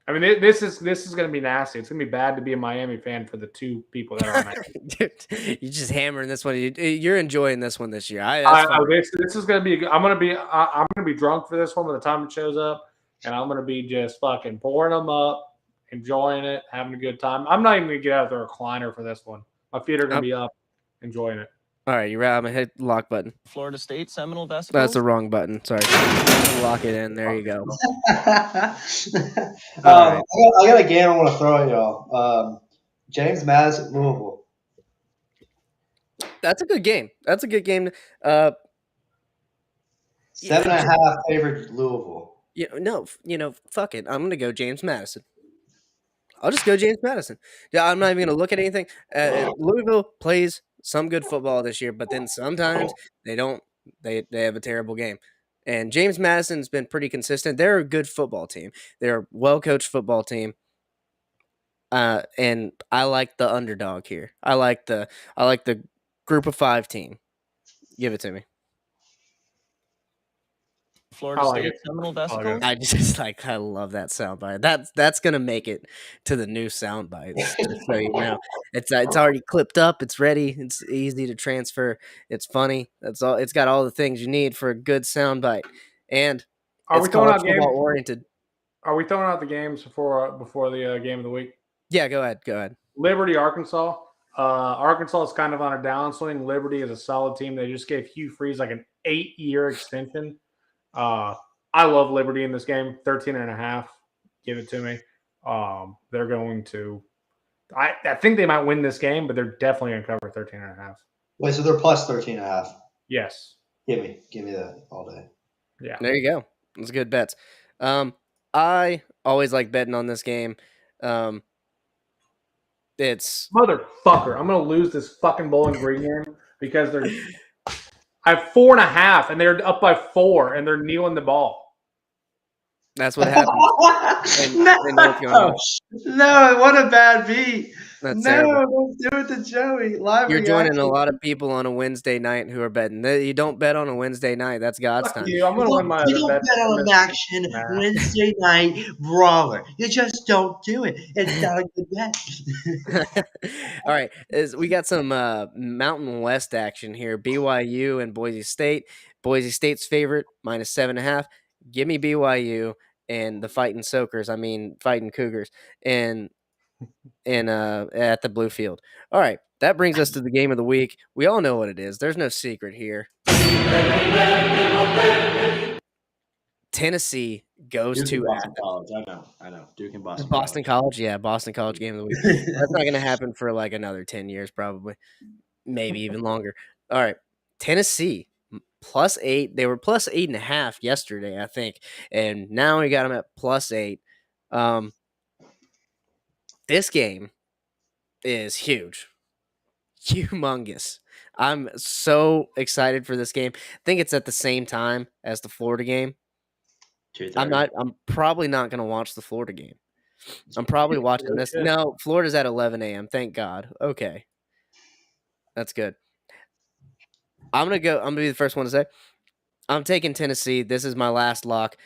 I mean, this is going to be nasty. It's going to be bad to be a Miami fan for the two people that are on that.
You're just hammering this one. You're enjoying this one this year.
This is going to be. I'm going to be drunk for this one by the time it shows up, and I'm going to be just fucking pouring them up, enjoying it, having a good time. I'm not even going to get out of the recliner for this one. My feet are going to be up, enjoying it.
All right, you're right. I'm going to hit the lock button.
Florida State Seminole Vesicles.
That's the wrong button. Sorry. Lock it in. There you go.
I got a game I want to throw at y'all. James Madison, Louisville.
That's a good game.
7.5 favorite Louisville.
Fuck it. I'm going to go James Madison. I'll just go James Madison. Yeah, I'm not even going to look at anything. Louisville plays some good football this year, but then sometimes they don't. They have a terrible game. And James Madison's been pretty consistent. They're a good football team. They're a well-coached football team. And I like the underdog here. I like the group of 5 team. Give it to me.
Florida State Seminole Vesicles.
I love that soundbite. That's gonna make it to the new soundbites. Just so you know, it's already clipped up. It's ready. It's easy to transfer. It's funny. That's all. It's got all the things you need for a good soundbite. And
Are we throwing out games?
Oriented.
Are we throwing out the games before the game of the week?
Yeah, go ahead. Liberty,
Arkansas. Arkansas is kind of on a downswing. Liberty is a solid team. They just gave Hugh Freeze like an 8-year extension. I love Liberty in this game. 13.5. Give it to me. They're going to. I think they might win this game, but they're definitely going to cover 13.5.
Wait, so they're plus 13.5.
Yes.
Give me that all day.
Yeah. There you go. Those good bets. I always like betting on this game. It's
motherfucker. I'm going to lose this fucking Bowling Green game because they're. I have 4.5, and they're up by 4, and they're kneeling the ball.
That's what happened.
No, what a bad beat.
That's terrible.
Don't do it to Joey. Live
You're
reaction.
joining a lot of people on a Wednesday night who are betting. You don't bet on a Wednesday night. That's God's time.
I'm going to win my
You don't bet on an action Wednesday night brawler. You just don't do it. It's not a good bet.
All right. We got some Mountain West action here. BYU and Boise State. Boise State's favorite, -7.5. Give me BYU and the Fighting Cougars. And at the Blue Field. All right, that brings us to the game of the week. We all know what it is. There's no secret here. Tennessee goes
Duke
to
Boston College. I know. Duke and Boston.
Boston College, yeah, Boston College game of the week. That's not going to happen for like another 10 years, probably, maybe even longer. All right, Tennessee +8. They were +8.5 yesterday, I think, and now we got them at +8. This game is huge. Humongous. I'm so excited for this game. I think it's at the same time as the Florida game. I'm probably not going to watch the Florida game. I'm probably watching this. No, Florida's at 11 a.m. Thank God. Okay. That's good. I'm going to be the first one to say I'm taking Tennessee. This is my last lock.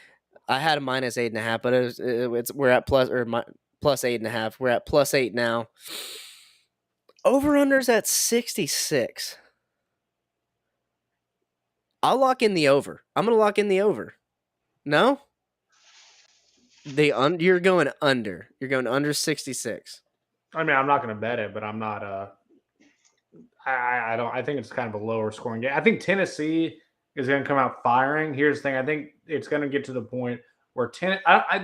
I had a minus 8.5, but we're at plus plus 8.5. We're at plus 8 now. Over-under's at 66. I'll lock in the over. I'm going to lock in the over. No? You're going under. You're going under 66.
I mean, I'm not going to bet it, but I'm not. I don't. I think it's kind of a lower scoring game. I think Tennessee is going to come out firing. Here's the thing. I think it's going to get to the point where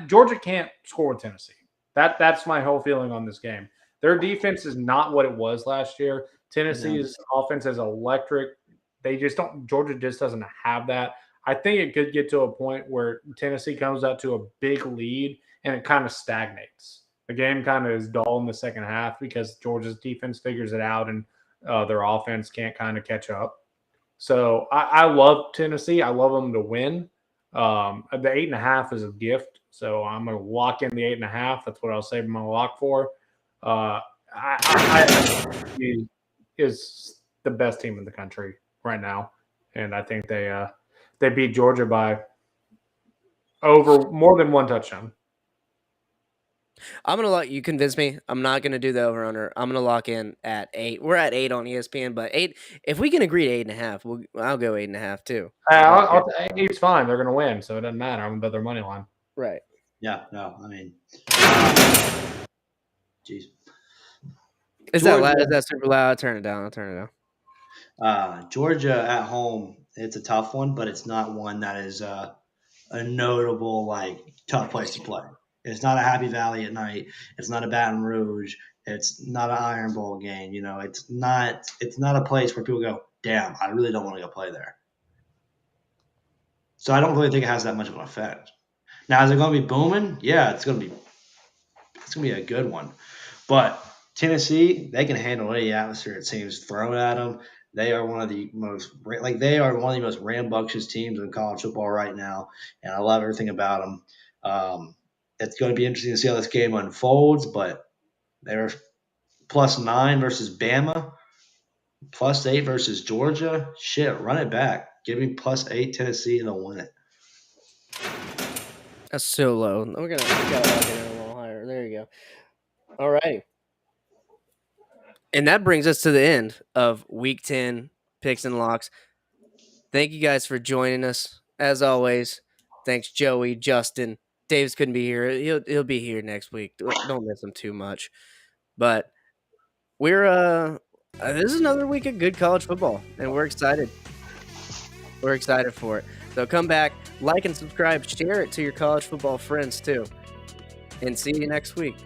Georgia can't score with Tennessee. That's my whole feeling on this game. Their defense is not what it was last year. Tennessee's offense is electric. They just don't. Georgia just doesn't have that. I think it could get to a point where Tennessee comes out to a big lead and it kind of stagnates. The game kind of is dull in the second half because Georgia's defense figures it out and their offense can't kind of catch up. So I love Tennessee. I love them to win. The 8.5 is a gift. So I'm going to lock in the 8.5. That's what I'll save my lock for. He is the best team in the country right now. And I think they beat Georgia by over more than one touchdown.
I'm gonna you convince me. I'm not gonna do the over under. I'm gonna lock in at 8. We're at 8 on ESPN, but 8. If we can agree to 8.5, I'll go 8.5 too.
It's fine. They're gonna win, so it doesn't matter. I'm gonna bet their money line.
Right.
Yeah. No. I mean, jeez.
Is that super loud? I'll turn it down.
Georgia at home. It's a tough one, but it's not one that is a notable tough place to play. It's not a Happy Valley at night. It's not a Baton Rouge. It's not an Iron Bowl game. It's not a place where people go, damn, I really don't want to go play there. So I don't really think it has that much of an effect. Now, is it going to be booming? Yeah, it's going to be a good one. But Tennessee, they can handle any atmosphere it seems thrown at them. They are one of the most rambunctious teams in college football right now, and I love everything about them. It's going to be interesting to see how this game unfolds, but they're +9 versus Bama, +8 versus Georgia. Shit, run it back. Give me +8 Tennessee and they'll win it.
That's so low. We gotta lock it in a little higher. There you go. All right. And that brings us to the end of Week 10 Picks and Locks. Thank you guys for joining us. As always, thanks Joey, Justin. Davis couldn't be here. He'll be here next week. Don't miss him too much. But we're this is another week of good college football, and we're excited. We're excited for it. So come back, like and subscribe, share it to your college football friends too. And see you next week.